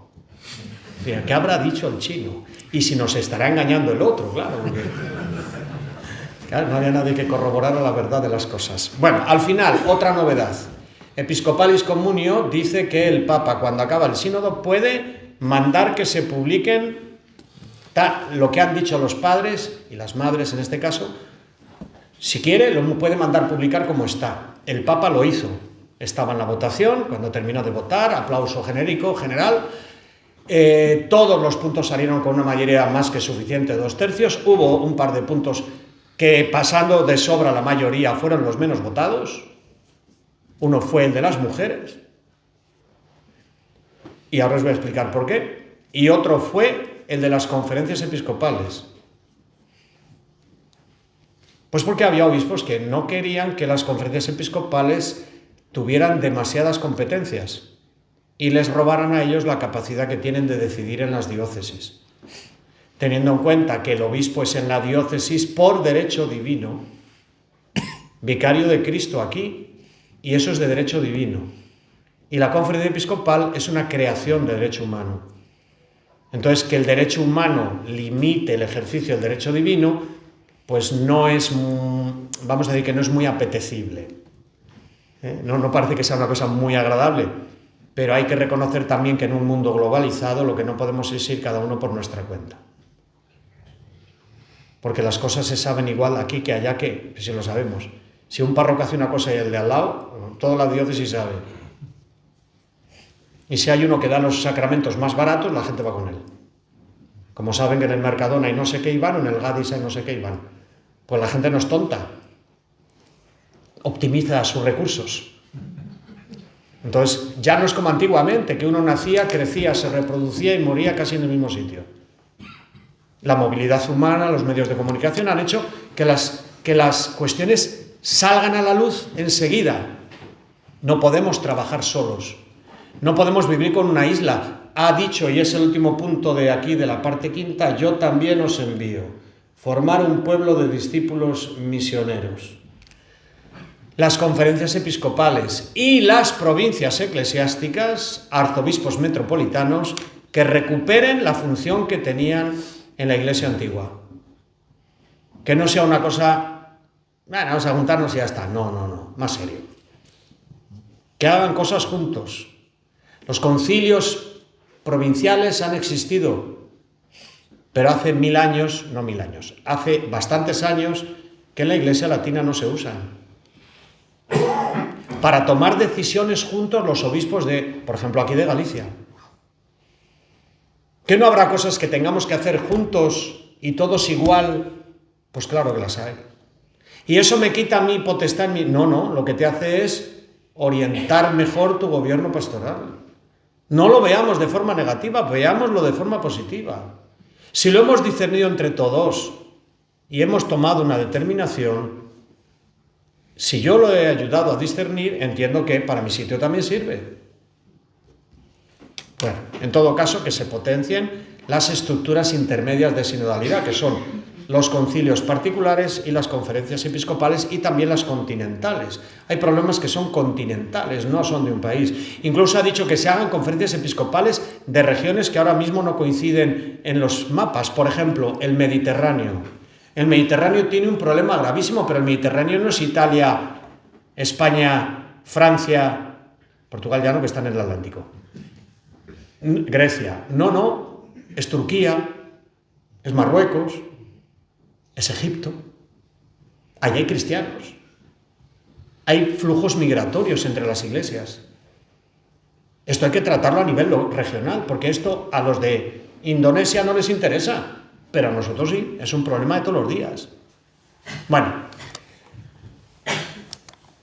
¿Qué habrá dicho el chino? Y si nos estará engañando el otro, claro, porque claro, no había nadie que corroborara la verdad de las cosas. Bueno, al final, otra novedad. Episcopalis Communio dice que el Papa, cuando acaba el sínodo, puede mandar que se publiquen lo que han dicho los padres y las madres en este caso. Si quiere, lo puede mandar publicar como está. El Papa lo hizo. Estaba en la votación, cuando terminó de votar, aplauso genérico, general. Todos los puntos salieron con una mayoría más que suficiente, 2/3. Hubo un par de puntos que, pasando de sobra la mayoría, fueron los menos votados. Uno fue el de las mujeres, y ahora os voy a explicar por qué. Y otro fue el de las conferencias episcopales. Pues porque había obispos que no querían que las conferencias episcopales tuvieran demasiadas competencias y les robaran a ellos la capacidad que tienen de decidir en las diócesis, teniendo en cuenta que el obispo es en la diócesis por derecho divino, vicario de Cristo aquí, y eso es de derecho divino. Y la conferencia episcopal es una creación de derecho humano. Entonces, que el derecho humano limite el ejercicio del derecho divino, pues no es, vamos a decir que no es muy apetecible. No parece que sea una cosa muy agradable, pero hay que reconocer también que en un mundo globalizado lo que no podemos es ir cada uno por nuestra cuenta. Porque las cosas se saben igual aquí que allá, que si lo sabemos. Si un párroco hace una cosa y el de al lado, toda la diócesis sabe. Y si hay uno que da los sacramentos más baratos, la gente va con él. Como saben que en el Mercadona hay no sé qué Iván, o en el Gadis hay no sé qué Iván. Pues la gente no es tonta. Optimiza sus recursos. Entonces, ya no es como antiguamente, que uno nacía, crecía, se reproducía y moría casi en el mismo sitio. La movilidad humana, los medios de comunicación han hecho que las cuestiones salgan a la luz enseguida. No podemos trabajar solos. No podemos vivir con una isla. Ha dicho, y es el último punto de aquí, de la parte quinta, yo también os envío. Formar un pueblo de discípulos misioneros. Las conferencias episcopales y las provincias eclesiásticas, arzobispos metropolitanos, que recuperen la función que tenían en la Iglesia antigua. Que no sea una cosa, bueno, vamos a juntarnos y ya está. No, más serio. Que hagan cosas juntos. Los concilios provinciales han existido, pero hace hace bastantes años que en la Iglesia latina no se usan. Para tomar decisiones juntos los obispos de, por ejemplo, aquí de Galicia. ¿Que no habrá cosas que tengamos que hacer juntos y todos igual? Pues claro que las hay. ¿Y eso me quita mi potestad? No, lo que te hace es orientar mejor tu gobierno pastoral. No lo veamos de forma negativa, veámoslo de forma positiva. Si lo hemos discernido entre todos y hemos tomado una determinación, si yo lo he ayudado a discernir, entiendo que para mi sitio también sirve. Bueno, en todo caso, que se potencien las estructuras intermedias de sinodalidad, que son los concilios particulares y las conferencias episcopales, y también las continentales. Hay problemas que son continentales, no son de un país. Incluso ha dicho que se hagan conferencias episcopales de regiones que ahora mismo no coinciden en los mapas. Por ejemplo, el Mediterráneo. El Mediterráneo tiene un problema gravísimo, pero el Mediterráneo no es Italia, España, Francia, Portugal ya no, que está en el Atlántico. Grecia. No, es Turquía, es Marruecos, es Egipto. Allí hay cristianos. Hay flujos migratorios entre las iglesias. Esto hay que tratarlo a nivel regional, porque esto a los de Indonesia no les interesa, pero a nosotros sí, es un problema de todos los días. Bueno,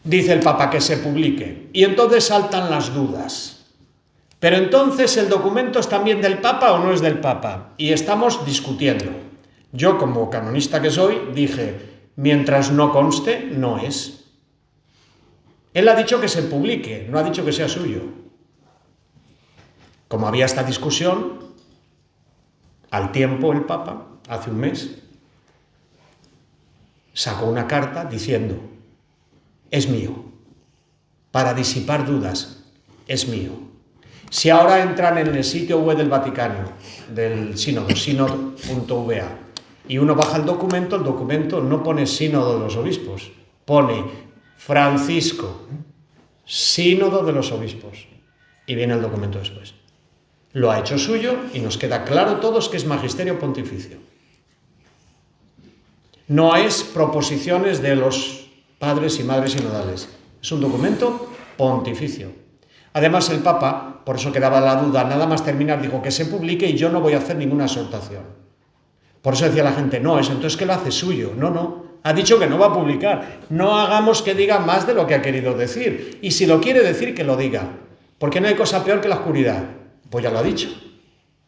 dice el Papa que se publique, y entonces saltan las dudas. Pero entonces, ¿el documento es también del Papa o no es del Papa? Y estamos discutiendo. Yo, como canonista que soy, dije, mientras no conste, no es. Él ha dicho que se publique, no ha dicho que sea suyo. Como había esta discusión, al tiempo el Papa, hace un mes, sacó una carta diciendo, es mío, para disipar dudas, es mío. Si ahora entran en el sitio web del Vaticano, del sínodo, sínodo.va, y uno baja el documento no pone sínodo de los obispos, pone Francisco, sínodo de los obispos, y viene el documento después. Lo ha hecho suyo y nos queda claro todos que es magisterio pontificio. No es proposiciones de los padres y madres sinodales, es un documento pontificio. Además, el Papa, por eso quedaba la duda, nada más terminar, dijo que se publique y yo no voy a hacer ninguna exhortación. Por eso decía la gente, no, es entonces que lo hace suyo. No, ha dicho que no va a publicar. No hagamos que diga más de lo que ha querido decir. Y si lo quiere decir, que lo diga. Porque no hay cosa peor que la oscuridad. Pues ya lo ha dicho.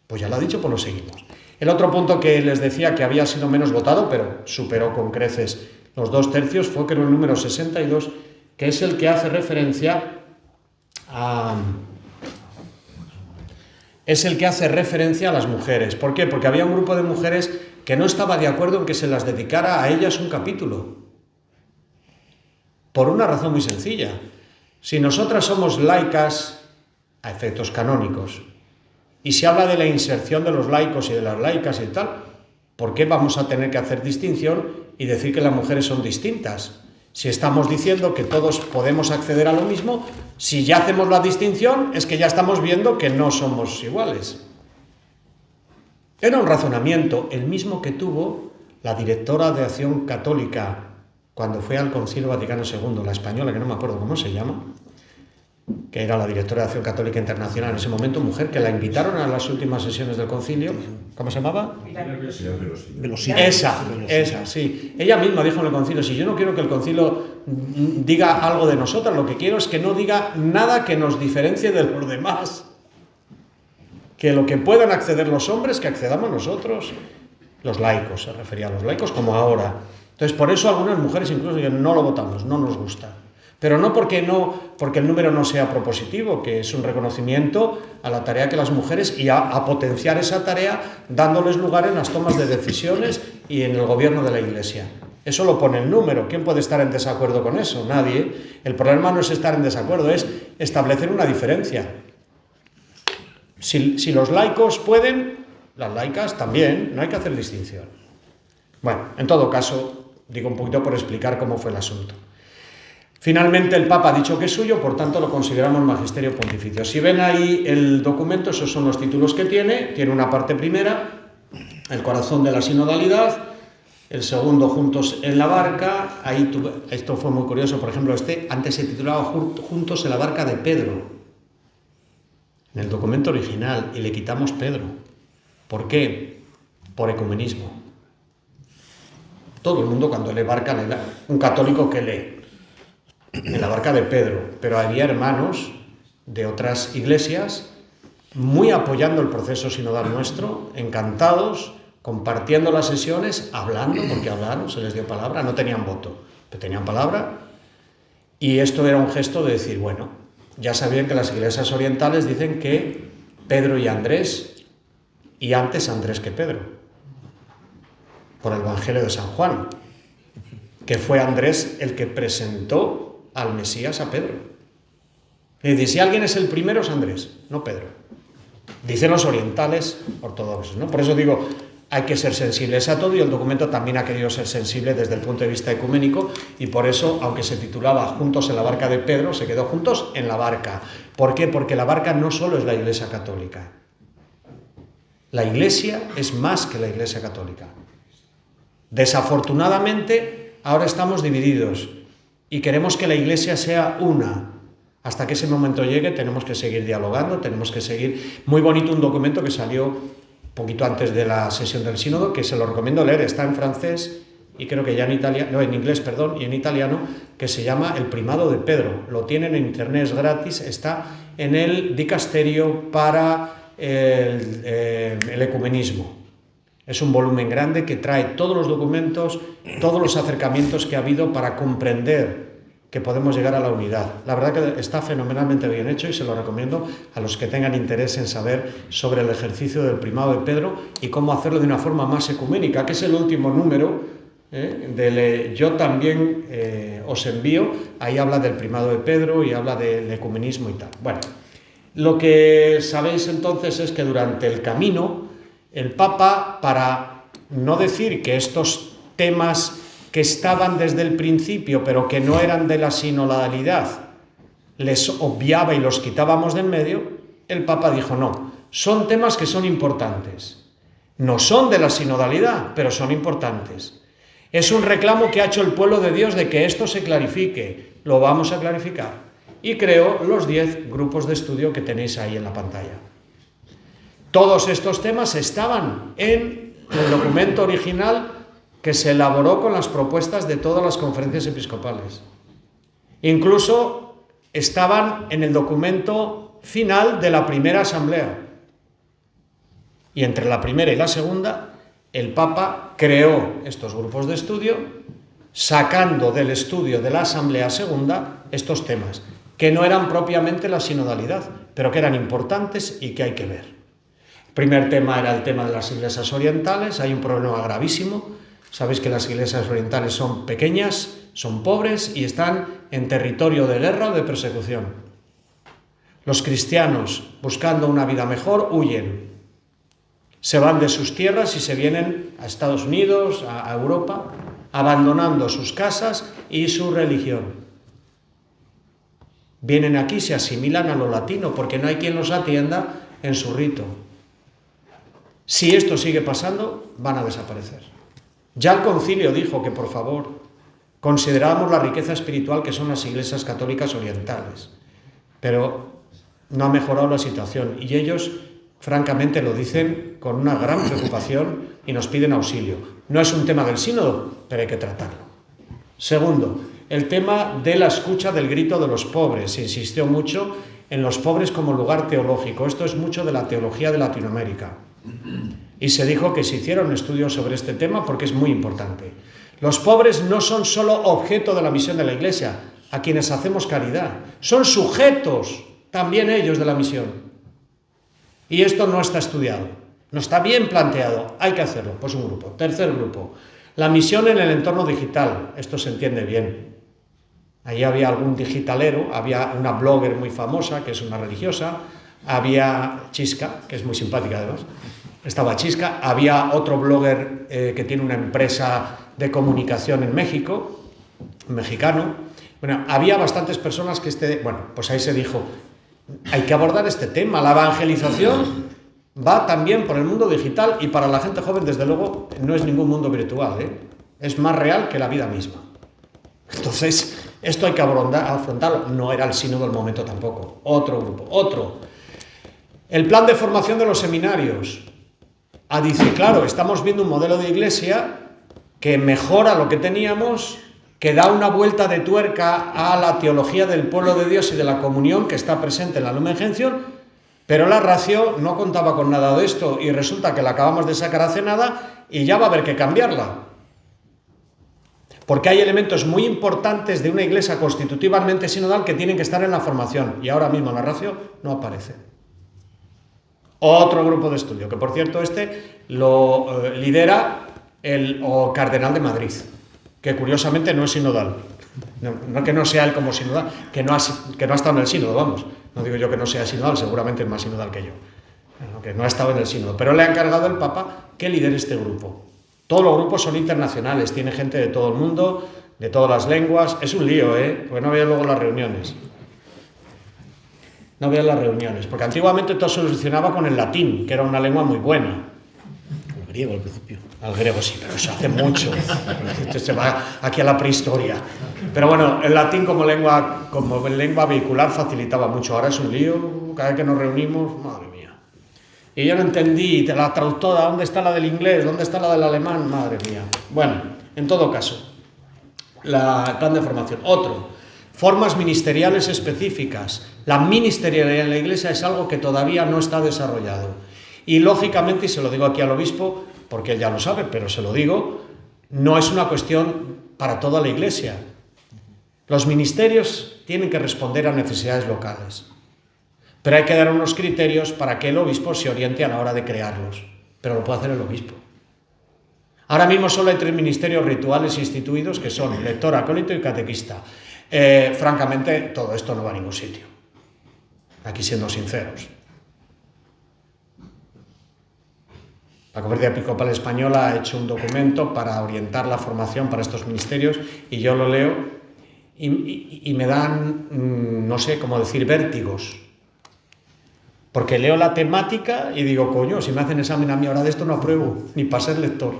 Pues lo seguimos. El otro punto que les decía que había sido menos votado, pero superó con creces los 2/3, fue que era el número 62, que es el que hace referencia a las mujeres. ¿Por qué? Porque había un grupo de mujeres que no estaba de acuerdo en que se las dedicara a ellas un capítulo. Por una razón muy sencilla. Si nosotras somos laicas a efectos canónicos, y se habla de la inserción de los laicos y de las laicas y tal, ¿por qué vamos a tener que hacer distinción y decir que las mujeres son distintas? Si estamos diciendo que todos podemos acceder a lo mismo, si ya hacemos la distinción, es que ya estamos viendo que no somos iguales. Era un razonamiento, el mismo que tuvo la directora de Acción Católica cuando fue al Concilio Vaticano II, la española, que no me acuerdo cómo se llama, que era la directora de Acción Católica Internacional en ese momento, mujer, que la invitaron a las últimas sesiones del concilio. ¿Cómo se llamaba? Esa, sí. Ella misma dijo en el concilio, si yo no quiero que el concilio diga algo de nosotras, lo que quiero es que no diga nada que nos diferencie de los demás. Que lo que puedan acceder los hombres, que accedamos nosotros. Los laicos, se refería a los laicos como ahora. Entonces, por eso algunas mujeres incluso dicen, no lo votamos, no nos gusta. Pero no porque el número no sea propositivo, que es un reconocimiento a la tarea que las mujeres y a potenciar esa tarea dándoles lugar en las tomas de decisiones y en el gobierno de la Iglesia. Eso lo pone el número. ¿Quién puede estar en desacuerdo con eso? Nadie. El problema no es estar en desacuerdo, es establecer una diferencia. Si los laicos pueden, las laicas también, no hay que hacer distinción. Bueno, en todo caso, digo un poquito por explicar cómo fue el asunto. Finalmente el Papa ha dicho que es suyo, por tanto lo consideramos magisterio pontificio. Si ven ahí el documento, esos son los títulos que tiene una parte primera, el corazón de la sinodalidad, el segundo, juntos en la barca, esto fue muy curioso, por ejemplo, antes se titulaba Juntos en la barca de Pedro, en el documento original, y le quitamos Pedro. ¿Por qué? Por ecumenismo. Todo el mundo cuando lee barca, un católico que lee en la barca de Pedro, pero había hermanos de otras iglesias muy apoyando el proceso sinodal nuestro, encantados, compartiendo las sesiones, hablando, porque hablaron, se les dio palabra, no tenían voto, pero tenían palabra, y esto era un gesto de decir, bueno, ya sabían que las iglesias orientales dicen que Pedro y Andrés, y antes Andrés que Pedro, por el Evangelio de San Juan, que fue Andrés el que presentó al Mesías a Pedro. Y dice, si alguien es el primero es Andrés, no Pedro. Dicen los orientales ortodoxos, ¿no? Por eso digo, hay que ser sensibles a todo, y el documento también ha querido ser sensible desde el punto de vista ecuménico, y por eso, aunque se titulaba Juntos en la barca de Pedro, se quedó Juntos en la barca. ¿Por qué? Porque la barca no solo es la Iglesia Católica. La Iglesia es más que la Iglesia Católica. Desafortunadamente, ahora estamos divididos y queremos que la Iglesia sea una. Hasta que ese momento llegue tenemos que seguir dialogando, tenemos que seguir... Muy bonito un documento que salió poquito antes de la sesión del sínodo, que se lo recomiendo leer, está en francés y creo que ya en italiano, no, en inglés, perdón, y en italiano, que se llama El primado de Pedro. Lo tienen en internet, es gratis, está en el dicasterio para el ecumenismo. Es un volumen grande que trae todos los documentos, todos los acercamientos que ha habido para comprender que podemos llegar a la unidad. La verdad que está fenomenalmente bien hecho y se lo recomiendo a los que tengan interés en saber sobre el ejercicio del primado de Pedro y cómo hacerlo de una forma más ecuménica, que es el último número Yo también os envío. Ahí habla del primado de Pedro y habla del ecumenismo y tal. Bueno, lo que sabéis entonces es que durante el camino el Papa, para no decir que estos temas que estaban desde el principio, pero que no eran de la sinodalidad, les obviaba y los quitábamos de en medio, el Papa dijo no, son temas que son importantes. No son de la sinodalidad, pero son importantes. Es un reclamo que ha hecho el pueblo de Dios de que esto se clarifique. Lo vamos a clarificar. Y creó los 10 grupos de estudio que tenéis ahí en la pantalla. Todos estos temas estaban en el documento original que se elaboró con las propuestas de todas las conferencias episcopales. Incluso estaban en el documento final de la primera asamblea. Y entre la primera y la segunda, el Papa creó estos grupos de estudio, sacando del estudio de la asamblea segunda estos temas, que no eran propiamente la sinodalidad, pero que eran importantes y que hay que ver. El primer tema era el tema de las iglesias orientales. Hay un problema gravísimo. Sabéis que las iglesias orientales son pequeñas, son pobres y están en territorio de guerra o de persecución. Los cristianos, buscando una vida mejor, huyen. Se van de sus tierras y se vienen a Estados Unidos, a Europa, abandonando sus casas y su religión. Vienen aquí, se asimilan a lo latino, porque no hay quien los atienda en su rito. Si esto sigue pasando, van a desaparecer. Ya el concilio dijo que, por favor, consideramos la riqueza espiritual que son las iglesias católicas orientales, pero no ha mejorado la situación y ellos, francamente, lo dicen con una gran preocupación y nos piden auxilio. No es un tema del sínodo, pero hay que tratarlo. Segundo, el tema de la escucha del grito de los pobres. Se insistió mucho en los pobres como lugar teológico. Esto es mucho de la teología de Latinoamérica. Y se dijo que se hiciera un estudio sobre este tema porque es muy importante. Los pobres no son solo objeto de la misión de la Iglesia, a quienes hacemos caridad. Son sujetos también ellos de la misión. Y esto no está estudiado, no está bien planteado, hay que hacerlo. Pues un grupo. Tercer grupo, la misión en el entorno digital. Esto se entiende bien. Ahí había algún digitalero, había una blogger muy famosa, que es una religiosa, había Chisca, que es muy simpática además, estaba Chisca, había otro blogger que tiene una empresa de comunicación en México, mexicano. Bueno, había bastantes personas que pues ahí se dijo, hay que abordar este tema. La evangelización va también por el mundo digital y para la gente joven, desde luego, no es ningún mundo virtual, es más real que la vida misma. Entonces, esto hay que afrontarlo. No era el sínodo del momento tampoco. Otro grupo, otro. El plan de formación de los seminarios. Dice, claro, estamos viendo un modelo de iglesia que mejora lo que teníamos, que da una vuelta de tuerca a la teología del pueblo de Dios y de la comunión que está presente en la Lumen Gentium, pero la Ratio no contaba con nada de esto y resulta que la acabamos de sacar hace nada y ya va a haber que cambiarla. Porque hay elementos muy importantes de una iglesia constitutivamente sinodal que tienen que estar en la formación y ahora mismo en la Ratio no aparece. Otro grupo de estudio, que por cierto lo lidera el Cardenal de Madrid, que curiosamente no es sinodal. No que no sea él como sinodal, que no ha estado en el sínodo, vamos. No digo yo que no sea sinodal, seguramente es más sinodal que yo. Que no ha estado en el sínodo. Pero le ha encargado el Papa que lidere este grupo. Todos los grupos son internacionales, tiene gente de todo el mundo, de todas las lenguas. Es un lío, porque no veas luego las reuniones. No veas las reuniones, porque antiguamente todo se solucionaba con el latín, que era una lengua muy buena. El griego al principio. Al griego sí, pero eso hace mucho. Se va aquí a la prehistoria. Pero bueno, el latín como lengua vehicular facilitaba mucho. Ahora es un lío, cada vez que nos reunimos, madre mía. Y yo no entendí, la traductora, ¿dónde está la del inglés? ¿Dónde está la del alemán? Madre mía. Bueno, En todo caso, el plan de formación. Otro, formas ministeriales específicas. La ministerialidad en la Iglesia es algo que todavía no está desarrollado. Y lógicamente, y se lo digo aquí al obispo, porque él ya lo sabe, pero se lo digo, no es una cuestión para toda la Iglesia. Los ministerios tienen que responder a necesidades locales, pero hay que dar unos criterios para que el obispo se oriente a la hora de crearlos, pero lo puede hacer el obispo. Ahora mismo solo hay 3 ministerios rituales instituidos, que son lector, acólito y catequista. Francamente, todo esto no va a ningún sitio, aquí siendo sinceros. La Conferencia Episcopal Española ha hecho un documento para orientar la formación para estos ministerios y yo lo leo y me dan, no sé cómo decir, vértigos. Porque leo la temática y digo, coño, si me hacen examen a mí ahora de esto no apruebo, ni para ser lector.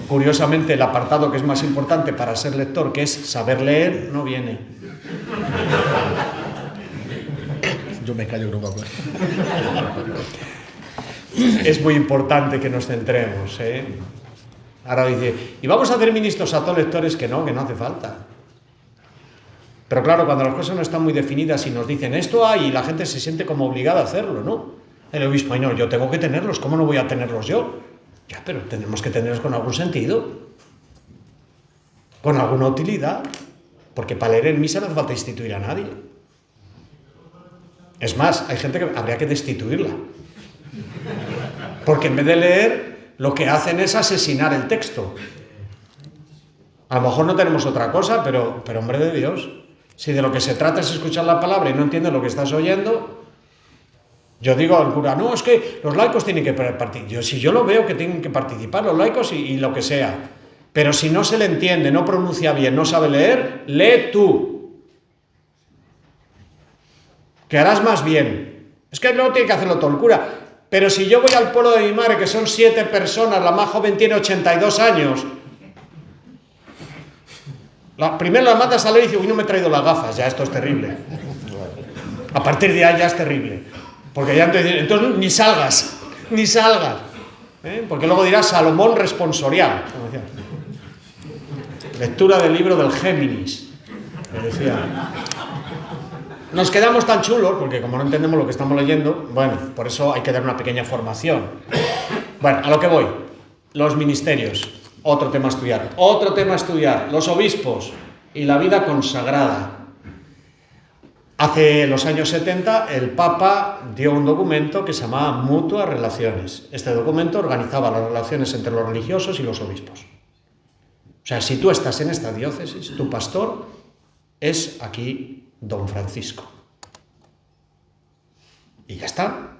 Curiosamente, el apartado que es más importante para ser lector, que es saber leer, no viene. Yo me callo, no me hablo. Es muy importante que nos centremos, ¿eh? Ahora dice, y vamos a hacer ministros a todos lectores, que no hace falta. Pero claro, cuando las cosas no están muy definidas y nos dicen esto hay, y la gente se siente como obligada a hacerlo, ¿no? El obispo, no, yo tengo que tenerlos, ¿cómo no voy a tenerlos yo? Ya, pero tenemos que tenerlos con algún sentido, con alguna utilidad, porque para leer en misa no hace falta instituir a nadie. Es más, hay gente que habría que destituirla, porque en vez de leer, lo que hacen es asesinar el texto. A lo mejor no tenemos otra cosa, pero hombre de Dios, si de lo que se trata es escuchar la palabra y no entiendes lo que estás oyendo, yo digo al cura, no, es que los laicos tienen que participar. Si yo lo veo que tienen que participar los laicos y lo que sea, pero si no se le entiende, no pronuncia bien, no sabe leer, lee tú, que harás más bien. Es que no tiene que hacerlo todo el cura. Pero si yo voy al pueblo de mi madre, que son 7 personas, la más joven tiene 82 años, primero la mandas a leer y dice, uy, no me he traído las gafas, ya esto es terrible. A partir de ahí ya es terrible. Porque ya entonces ni salgas, porque luego dirás Salomón responsorial. Lectura del libro del Géminis, que decía. Nos quedamos tan chulos, porque como no entendemos lo que estamos leyendo, bueno, por eso hay que dar una pequeña formación. Bueno, a lo que voy. Los ministerios, otro tema a estudiar. Los obispos y la vida consagrada. Hace los años 70 el Papa dio un documento que se llamaba Mutuas Relaciones. Este documento organizaba las relaciones entre los religiosos y los obispos. O sea, si tú estás en esta diócesis, tu pastor es aquí Don Francisco. Y ya está.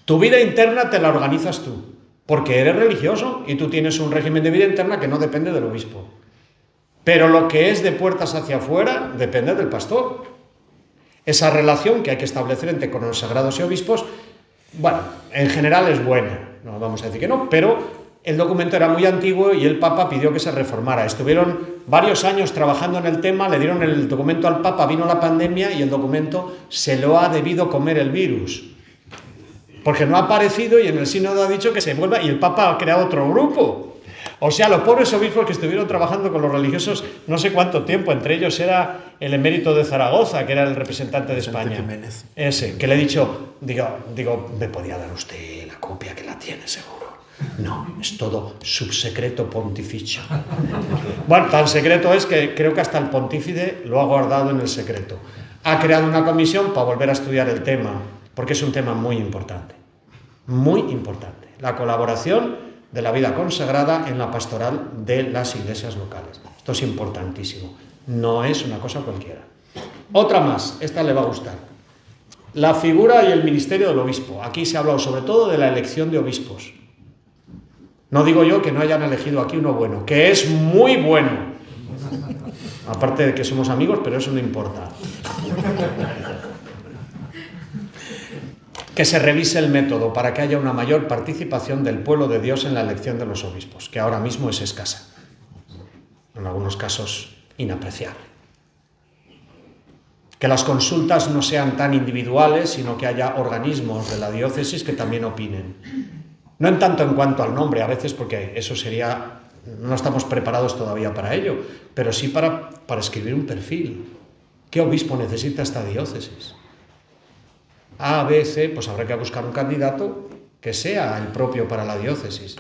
Tu vida interna te la organizas tú, porque eres religioso y tú tienes un régimen de vida interna que no depende del obispo. Pero lo que es de puertas hacia afuera depende del pastor. Esa relación que hay que establecer entre consagrados y obispos, bueno, en general es buena, no vamos a decir que no, pero el documento era muy antiguo y el Papa pidió que se reformara. Estuvieron varios años trabajando en el tema, le dieron el documento al Papa, vino la pandemia y el documento se lo ha debido comer el virus. Porque no ha aparecido y en el sínodo ha dicho que se vuelva y el Papa ha creado otro grupo. O sea, los pobres obispos que estuvieron trabajando con los religiosos no sé cuánto tiempo, entre ellos era el emérito de Zaragoza, que era el representante de España. Ese, que le he dicho, digo, me podía dar usted la copia que la tiene seguro. No, es todo subsecreto pontificio. Bueno, tan secreto es que creo que hasta el pontífice lo ha guardado en el secreto. Ha creado una comisión para volver a estudiar el tema, porque es un tema muy importante. Muy importante. La colaboración de la vida consagrada en la pastoral de las iglesias locales. Esto es importantísimo. No es una cosa cualquiera. Otra más, esta le va a gustar. La figura y el ministerio del obispo. Aquí se ha hablado sobre todo de la elección de obispos. No digo yo que no hayan elegido aquí uno bueno, que es muy bueno. Aparte de que somos amigos, pero eso no importa. Que se revise el método para que haya una mayor participación del pueblo de Dios en la elección de los obispos, que ahora mismo es escasa. En algunos casos, inapreciable. Que las consultas no sean tan individuales, sino que haya organismos de la diócesis que también opinen. No en tanto en cuanto al nombre, a veces, porque eso sería... No estamos preparados todavía para ello, pero sí para escribir un perfil. ¿Qué obispo necesita esta diócesis? A, B, C, pues habrá que buscar un candidato que sea el propio para la diócesis.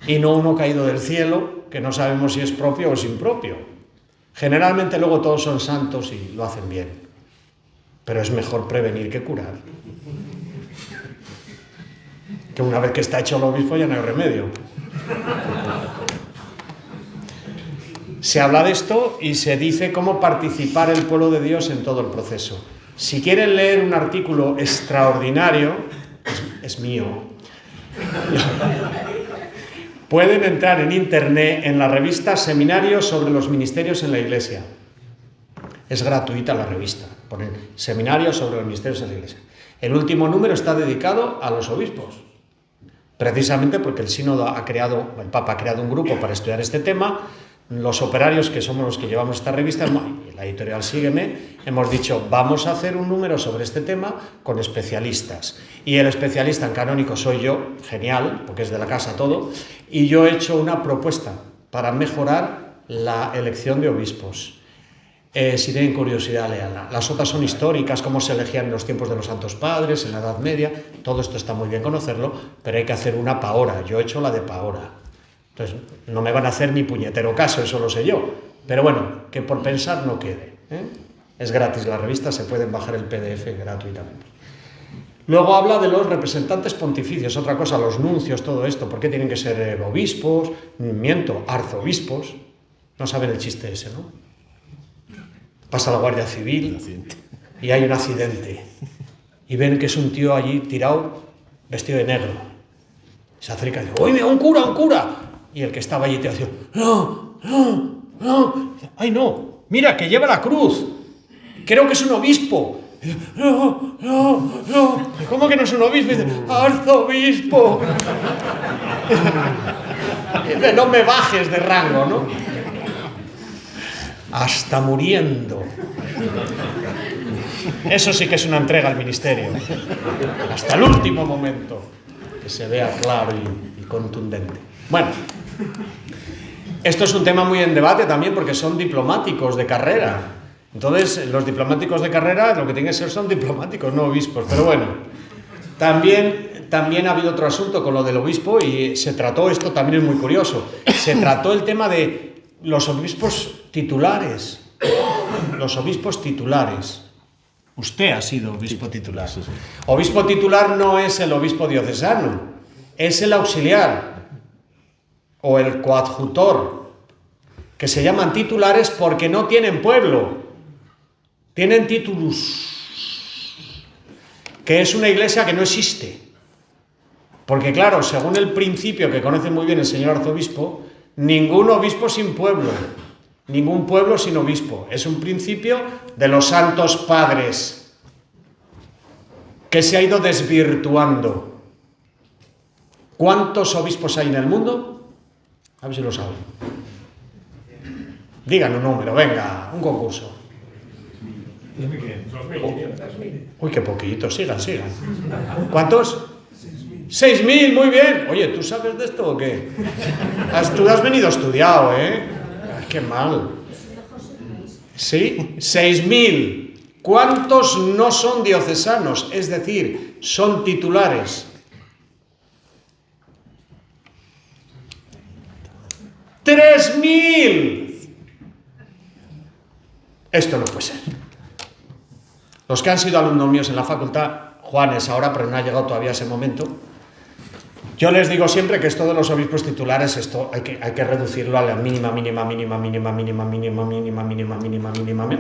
Y no uno caído del cielo, que no sabemos si es propio o es impropio. Generalmente luego todos son santos y lo hacen bien. Pero es mejor prevenir que curar. Que una vez que está hecho el obispo ya no hay remedio. Se habla de esto y se dice cómo participar el pueblo de Dios en todo el proceso. Si quieren leer un artículo extraordinario, es mío, pueden entrar en internet en la revista Seminarios sobre los Ministerios en la Iglesia. Es gratuita la revista, ponen Seminarios sobre los Ministerios en la Iglesia. El último número está dedicado a los obispos, precisamente porque el Papa ha creado un grupo para estudiar este tema. Los operarios, que somos los que llevamos esta revista, la editorial Sígueme, hemos dicho, vamos a hacer un número sobre este tema con especialistas. Y el especialista en canónico soy yo, genial, porque es de la casa todo, y yo he hecho una propuesta para mejorar la elección de obispos. Si tienen curiosidad, léanla. Las otras son históricas, cómo se elegían en los tiempos de los Santos Padres, en la Edad Media. Todo esto está muy bien conocerlo, pero hay que hacer una pa' hora. Yo he hecho la de pa' hora. Entonces, no me van a hacer ni puñetero caso, eso lo sé yo. Pero bueno, que por pensar no quede, ¿eh? Es gratis la revista, se pueden bajar el PDF gratuitamente. Luego habla de los representantes pontificios, otra cosa, los nuncios, todo esto. ¿Por qué tienen que ser obispos? Miento, arzobispos. No saben el chiste ese, ¿no? Pasa la Guardia Civil y hay un accidente. Y ven que es un tío allí tirado, vestido de negro. Se acerca y dice, ¡oye, un cura, un cura! Y el que estaba allí te decía, ¡no! ¡Ay, no! Mira, que lleva la cruz. Creo que es un obispo. ¡No! ¿Cómo que no es un obispo? Y dice, ¡arzobispo! Y dice, no me bajes de rango, ¿no? Hasta muriendo. Eso sí que es una entrega al ministerio. Hasta el último momento. Que se vea claro y contundente. Bueno, esto es un tema muy en debate también porque son diplomáticos de carrera. Entonces, los diplomáticos de carrera lo que tienen que ser son diplomáticos, no obispos. Pero bueno, también ha habido otro asunto con lo del obispo y se trató, esto también es muy curioso, se trató el tema de los obispos titulares. Los obispos titulares. Usted ha sido obispo titular. Sí. Obispo titular no es el obispo diocesano, es el auxiliar o el coadjutor, que se llaman titulares porque no tienen pueblo, tienen titulus, que es una iglesia que no existe. Porque claro, según el principio que conoce muy bien el señor arzobispo, ningún obispo sin pueblo, ningún pueblo sin obispo. Es un principio de los santos padres que se ha ido desvirtuando. ¿Cuántos obispos hay en el mundo? A ver si lo saben. Digan un número, venga, un concurso. Uy, qué poquito, sigan. ¿Cuántos? 6.000, muy bien. Oye, ¿tú sabes de esto o qué? Tú has venido estudiado, ¿eh? Ay, qué mal. ¿Sí? 6.000. ¿Cuántos no son diocesanos? Es decir, son titulares. 3.000. Esto no puede ser. Los que han sido alumnos míos en la facultad, Juanes ahora, pero no ha llegado todavía ese momento, yo les digo siempre que esto de los obispos titulares, esto hay que reducirlo a la mínima, o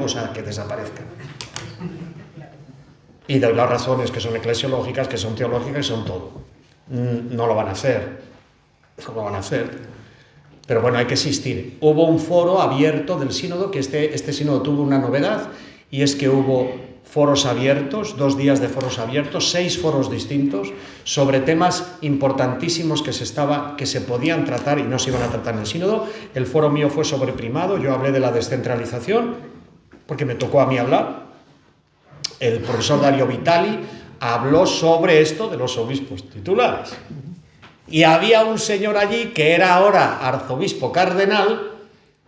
sea, que desaparezca. Y doy las razones que son eclesiológicas, que son teológicas, que son todo. No lo van a hacer. Pero bueno, hay que existir. Hubo un foro abierto del sínodo, que este sínodo tuvo una novedad, y es que hubo foros abiertos, 2 días de foros abiertos, 6 foros distintos, sobre temas importantísimos que se podían tratar y no se iban a tratar en el sínodo. El foro mío fue sobre primado, yo hablé de la descentralización, porque me tocó a mí hablar. El profesor Dario Vitali habló sobre esto de los obispos titulares. Y había un señor allí que era ahora arzobispo cardenal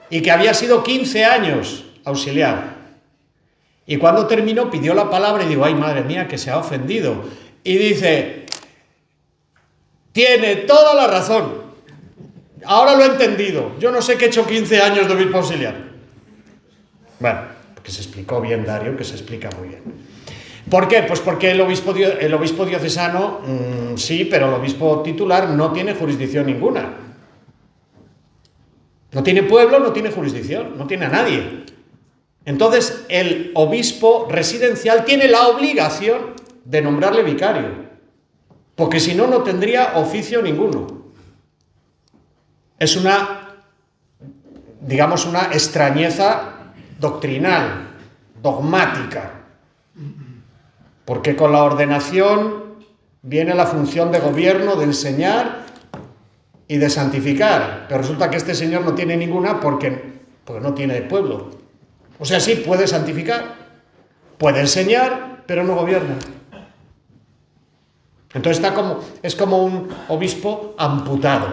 y que había sido 15 años auxiliar. Y cuando terminó pidió la palabra y digo, ay madre mía, que se ha ofendido. Y dice, tiene toda la razón. Ahora lo he entendido. Yo no sé qué he hecho 15 años de obispo auxiliar. Bueno, porque se explicó bien Dario, que se explica muy bien. ¿Por qué? Pues porque el obispo diocesano, sí, pero el obispo titular no tiene jurisdicción ninguna. No tiene pueblo, no tiene jurisdicción, no tiene a nadie. Entonces, el obispo residencial tiene la obligación de nombrarle vicario, porque si no, no tendría oficio ninguno. Es digamos, una extrañeza doctrinal, dogmática, porque con la ordenación viene la función de gobierno, de enseñar y de santificar, pero resulta que este señor no tiene ninguna porque no tiene pueblo. O sea, sí, puede santificar, puede enseñar, pero no gobierna. Entonces es como un obispo amputado.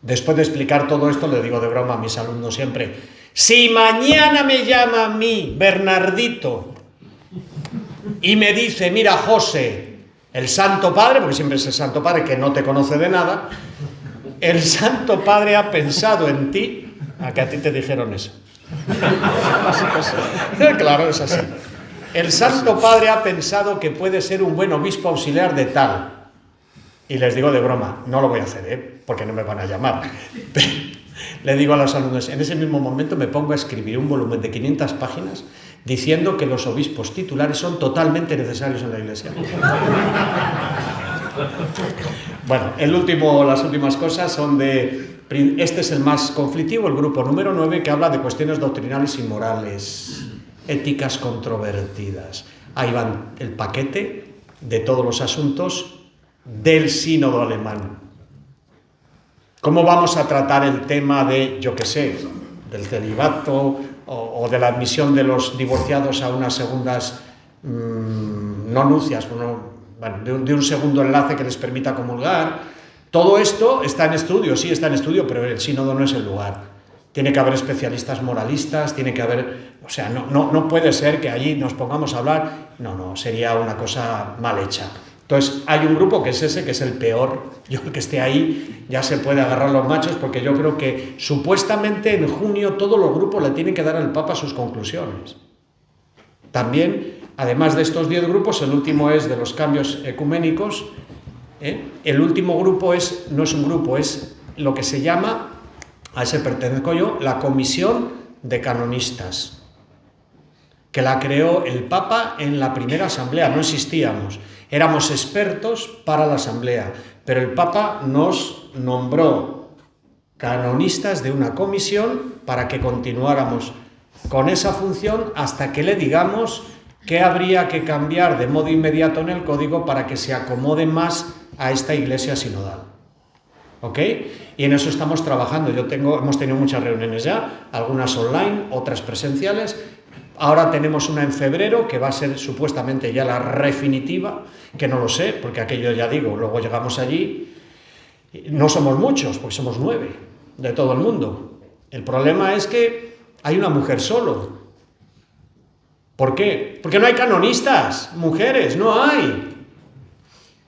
Después de explicar todo esto, le digo de broma a mis alumnos siempre, si mañana me llama a mí Bernardito y me dice, mira José, el Santo Padre, porque siempre es el Santo Padre que no te conoce de nada, el Santo Padre ha pensado en ti, a que a ti te dijeron eso. Claro, es así. El Santo Padre ha pensado que puede ser un buen obispo auxiliar de tal. Y les digo de broma, no lo voy a hacer, porque no me van a llamar. Le digo a los alumnos, en ese mismo momento me pongo a escribir un volumen de 500 páginas diciendo que los obispos titulares son totalmente necesarios en la Iglesia. Bueno, las últimas cosas son este es el más conflictivo, el grupo número 9, que habla de cuestiones doctrinales y morales, éticas controvertidas. Ahí van el paquete de todos los asuntos del sínodo alemán. ¿Cómo vamos a tratar el tema de, yo qué sé, del celibato o de la admisión de los divorciados a unas segundas no nupcias, de un segundo enlace que les permita comulgar? Todo esto está en estudio, sí está en estudio, pero el sínodo no es el lugar. Tiene que haber especialistas moralistas, tiene que haber... O sea, no puede ser que allí nos pongamos a hablar... No, sería una cosa mal hecha. Entonces, hay un grupo que es ese, que es el peor. Yo creo que esté ahí, ya se puede agarrar los machos, porque yo creo que supuestamente en junio todos los grupos le tienen que dar al Papa sus conclusiones. También, además de estos 10 grupos, el último es de los cambios ecuménicos. El último grupo no es un grupo, es lo que se llama, a ese pertenezco yo, la Comisión de Canonistas, que la creó el Papa en la primera asamblea. No existíamos, éramos expertos para la asamblea, pero el Papa nos nombró canonistas de una comisión para que continuáramos con esa función hasta que le digamos que habría que cambiar de modo inmediato en el código para que se acomode más a esta iglesia sinodal. ¿Ok? Y en eso estamos trabajando. Hemos tenido muchas reuniones ya, algunas online, otras presenciales. Ahora tenemos una en febrero, que va a ser supuestamente ya la definitiva, que no lo sé, porque aquello ya digo, luego llegamos allí, no somos muchos, porque somos 9 de todo el mundo. El problema es que hay una mujer solo. ¿Por qué? Porque no hay canonistas, mujeres, no hay.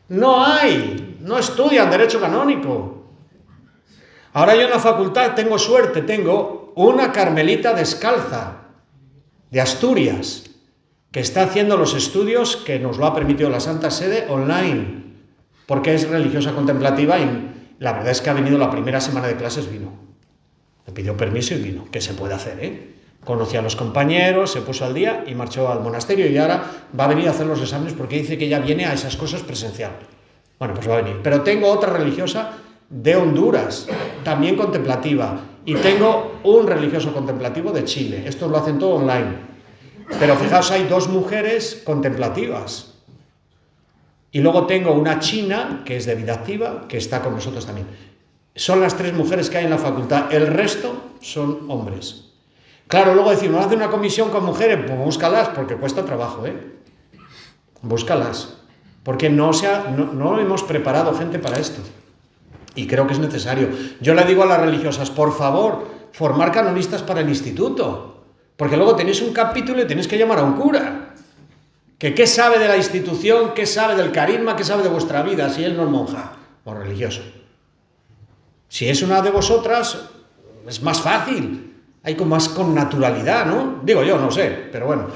No estudian derecho canónico. Ahora yo en la facultad tengo suerte, tengo una carmelita descalza de Asturias que está haciendo los estudios que nos lo ha permitido la Santa Sede online, porque es religiosa contemplativa y la verdad es que ha venido la primera semana de clases, vino. Le pidió permiso y vino, que se puede hacer, Conoció a los compañeros, se puso al día y marchó al monasterio y ahora va a venir a hacer los exámenes porque dice que ella viene a esas cosas presencial. Bueno, pues va a venir. Pero tengo otra religiosa de Honduras, también contemplativa, y tengo un religioso contemplativo de Chile. Esto lo hacen todo online. Pero fijaos, hay 2 mujeres contemplativas. Y luego tengo una china, que es de vida activa, que está con nosotros también. Son las 3 mujeres que hay en la facultad. El resto son hombres. Claro, luego decimos, hace una comisión con mujeres, pues búscalas, porque cuesta trabajo, búscalas, porque no hemos preparado gente para esto. Y creo que es necesario. Yo le digo a las religiosas, por favor, formar canonistas para el instituto, porque luego tenéis un capítulo y tenéis que llamar a un cura. Que qué sabe de la institución, qué sabe del carisma, qué sabe de vuestra vida, si él no es monja o religioso. Si es una de vosotras, es más fácil. Hay como más con naturalidad, ¿no? Digo yo, no sé, pero bueno.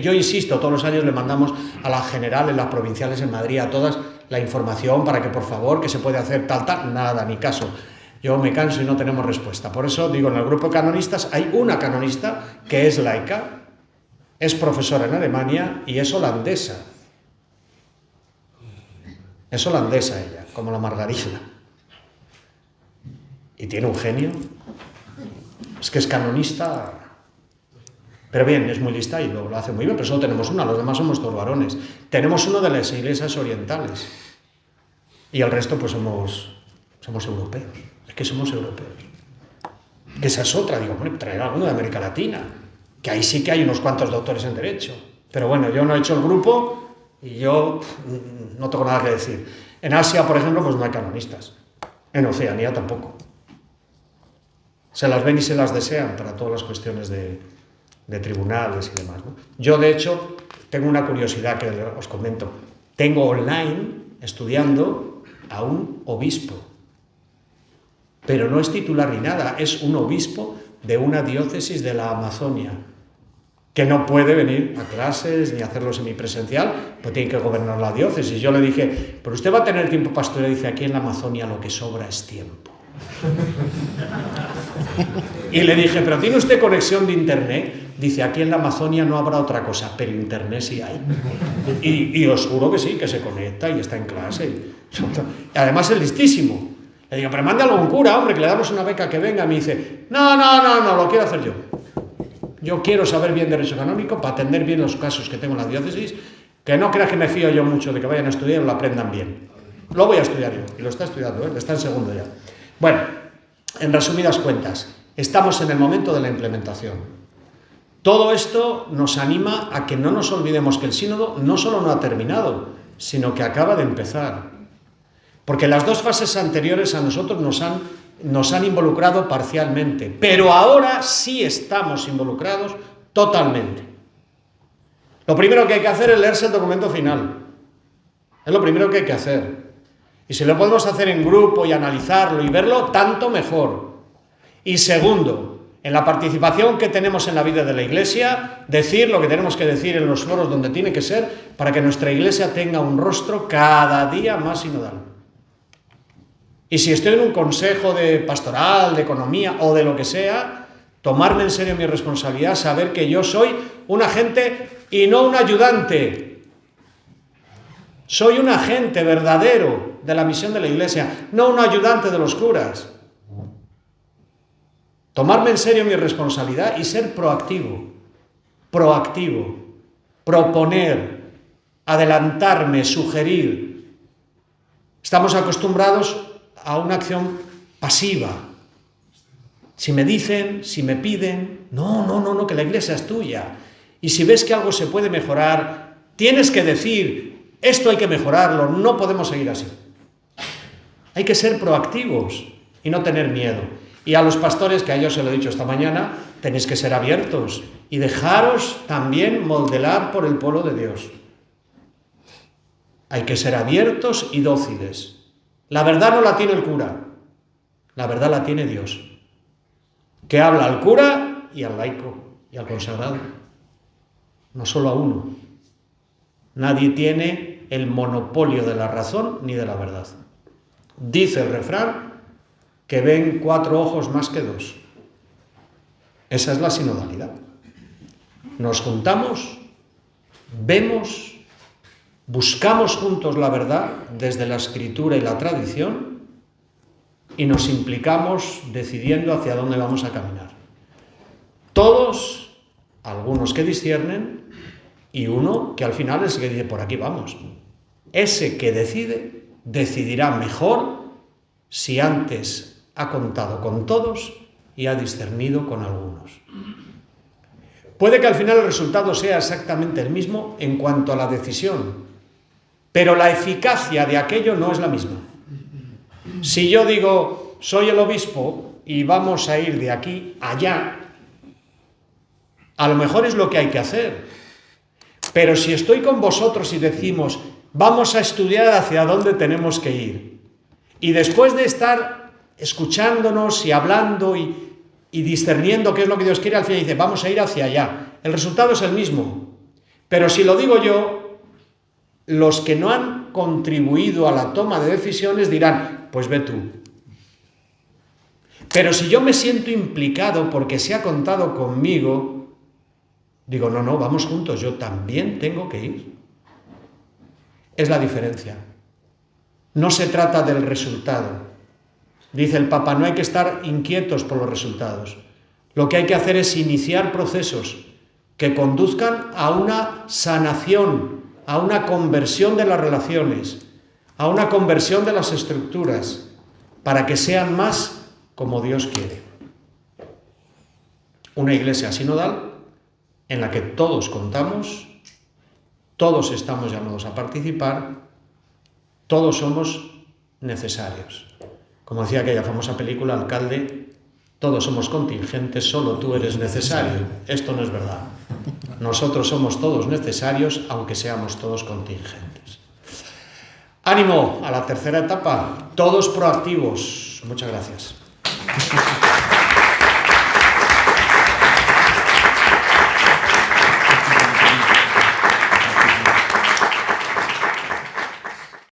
Yo insisto, todos los años le mandamos a las generales, las provinciales en Madrid, a todas, la información para que, por favor, que se puede hacer tal, nada, ni caso. Yo me canso y no tenemos respuesta. Por eso digo, en el grupo de canonistas hay una canonista que es laica, es profesora en Alemania y es holandesa. Es holandesa ella, como la margarita. Y tiene un genio. Es que es canonista. Pero bien, es muy lista y lo hace muy bien, pero solo tenemos una, los demás somos todos varones. Tenemos uno de las iglesias orientales. Y el resto pues somos europeos. Es que somos europeos. Que esa es otra, digo, bueno, traer alguno de América Latina. Que ahí sí que hay unos cuantos doctores en Derecho. Pero bueno, yo no he hecho el grupo y yo no tengo nada que decir. En Asia, por ejemplo, pues no hay canonistas. En Oceanía tampoco. Se las ven y se las desean para todas las cuestiones de tribunales y demás, ¿no? Yo, de hecho, tengo una curiosidad que os comento. Tengo online, estudiando, a un obispo. Pero no es titular ni nada, es un obispo de una diócesis de la Amazonia, que no puede venir a clases ni hacerlo semipresencial, pues tiene que gobernar la diócesis. Yo le dije, pero usted va a tener tiempo para estudiar. Dice, aquí en la Amazonia lo que sobra es tiempo. Y le dije, pero ¿tiene usted conexión de internet? Dice, aquí en la Amazonia no habrá otra cosa, pero internet sí hay. Y os juro que sí, que se conecta y está en clase. Además es listísimo. Le digo, pero mándalo a un cura, hombre, que le damos una beca que venga. Me dice, no, lo quiero hacer yo. Yo quiero saber bien derecho canónico para atender bien los casos que tengo en la diócesis, que no creas que me fío yo mucho de que vayan a estudiar y lo aprendan bien. Lo voy a estudiar yo, y lo está estudiando, está en segundo ya. Bueno, en resumidas cuentas, estamos en el momento de la implementación. Todo esto nos anima a que no nos olvidemos que el sínodo no solo no ha terminado, sino que acaba de empezar. Porque las dos fases anteriores a nosotros nos han involucrado parcialmente, pero ahora sí estamos involucrados totalmente. Lo primero que hay que hacer es leerse el documento final. Es lo primero que hay que hacer. Y si lo podemos hacer en grupo y analizarlo y verlo, tanto mejor. Y segundo, en la participación que tenemos en la vida de la Iglesia, decir lo que tenemos que decir en los foros donde tiene que ser para que nuestra Iglesia tenga un rostro cada día más sinodal. Y si estoy en un consejo de pastoral, de economía o de lo que sea, tomarme en serio mi responsabilidad, saber que yo soy un agente y no un ayudante. Soy un agente verdadero de la misión de la Iglesia, no un ayudante de los curas. Tomarme en serio mi responsabilidad y ser proactivo, proponer, adelantarme, sugerir. Estamos acostumbrados a una acción pasiva. Si me dicen, si me piden, no, que la Iglesia es tuya. Y si ves que algo se puede mejorar, tienes que decir, esto hay que mejorarlo, no podemos seguir así. Hay que ser proactivos y no tener miedo. Y a los pastores, que a ellos se lo he dicho esta mañana, tenéis que ser abiertos y dejaros también modelar por el pueblo de Dios. Hay que ser abiertos y dóciles. La verdad no la tiene el cura, la verdad la tiene Dios, que habla al cura y al laico y al consagrado, no solo a uno. Nadie tiene el monopolio de la razón ni de la verdad. Dice el refrán que ven 4 ojos más que 2. Esa es la sinodalidad. Nos juntamos, vemos, buscamos juntos la verdad desde la escritura y la tradición y nos implicamos decidiendo hacia dónde vamos a caminar. Todos, algunos que disciernen y uno que al final es el que dice, por aquí vamos. Ese que decide, decidirá mejor si antes ha contado con todos y ha discernido con algunos. Puede que al final el resultado sea exactamente el mismo en cuanto a la decisión, pero la eficacia de aquello no es la misma. Si yo digo, soy el obispo y vamos a ir de aquí a allá, a lo mejor es lo que hay que hacer. Pero si estoy con vosotros y decimos, vamos a estudiar hacia dónde tenemos que ir, y después de estar escuchándonos y hablando y discerniendo qué es lo que Dios quiere, al final dice, vamos a ir hacia allá. El resultado es el mismo. Pero si lo digo yo, los que no han contribuido a la toma de decisiones dirán, pues ve tú. Pero si yo me siento implicado porque se ha contado conmigo, digo, no, vamos juntos, yo también tengo que ir. Es la diferencia. No se trata del resultado. Dice el Papa, no hay que estar inquietos por los resultados. Lo que hay que hacer es iniciar procesos que conduzcan a una sanación, a una conversión de las relaciones, a una conversión de las estructuras, para que sean más como Dios quiere. Una iglesia sinodal en la que todos contamos, todos estamos llamados a participar, todos somos necesarios. Como decía aquella famosa película, Alcalde, todos somos contingentes, solo tú eres necesario. Esto no es verdad. Nosotros somos todos necesarios, aunque seamos todos contingentes. Ánimo a la tercera etapa, todos proactivos. Muchas gracias.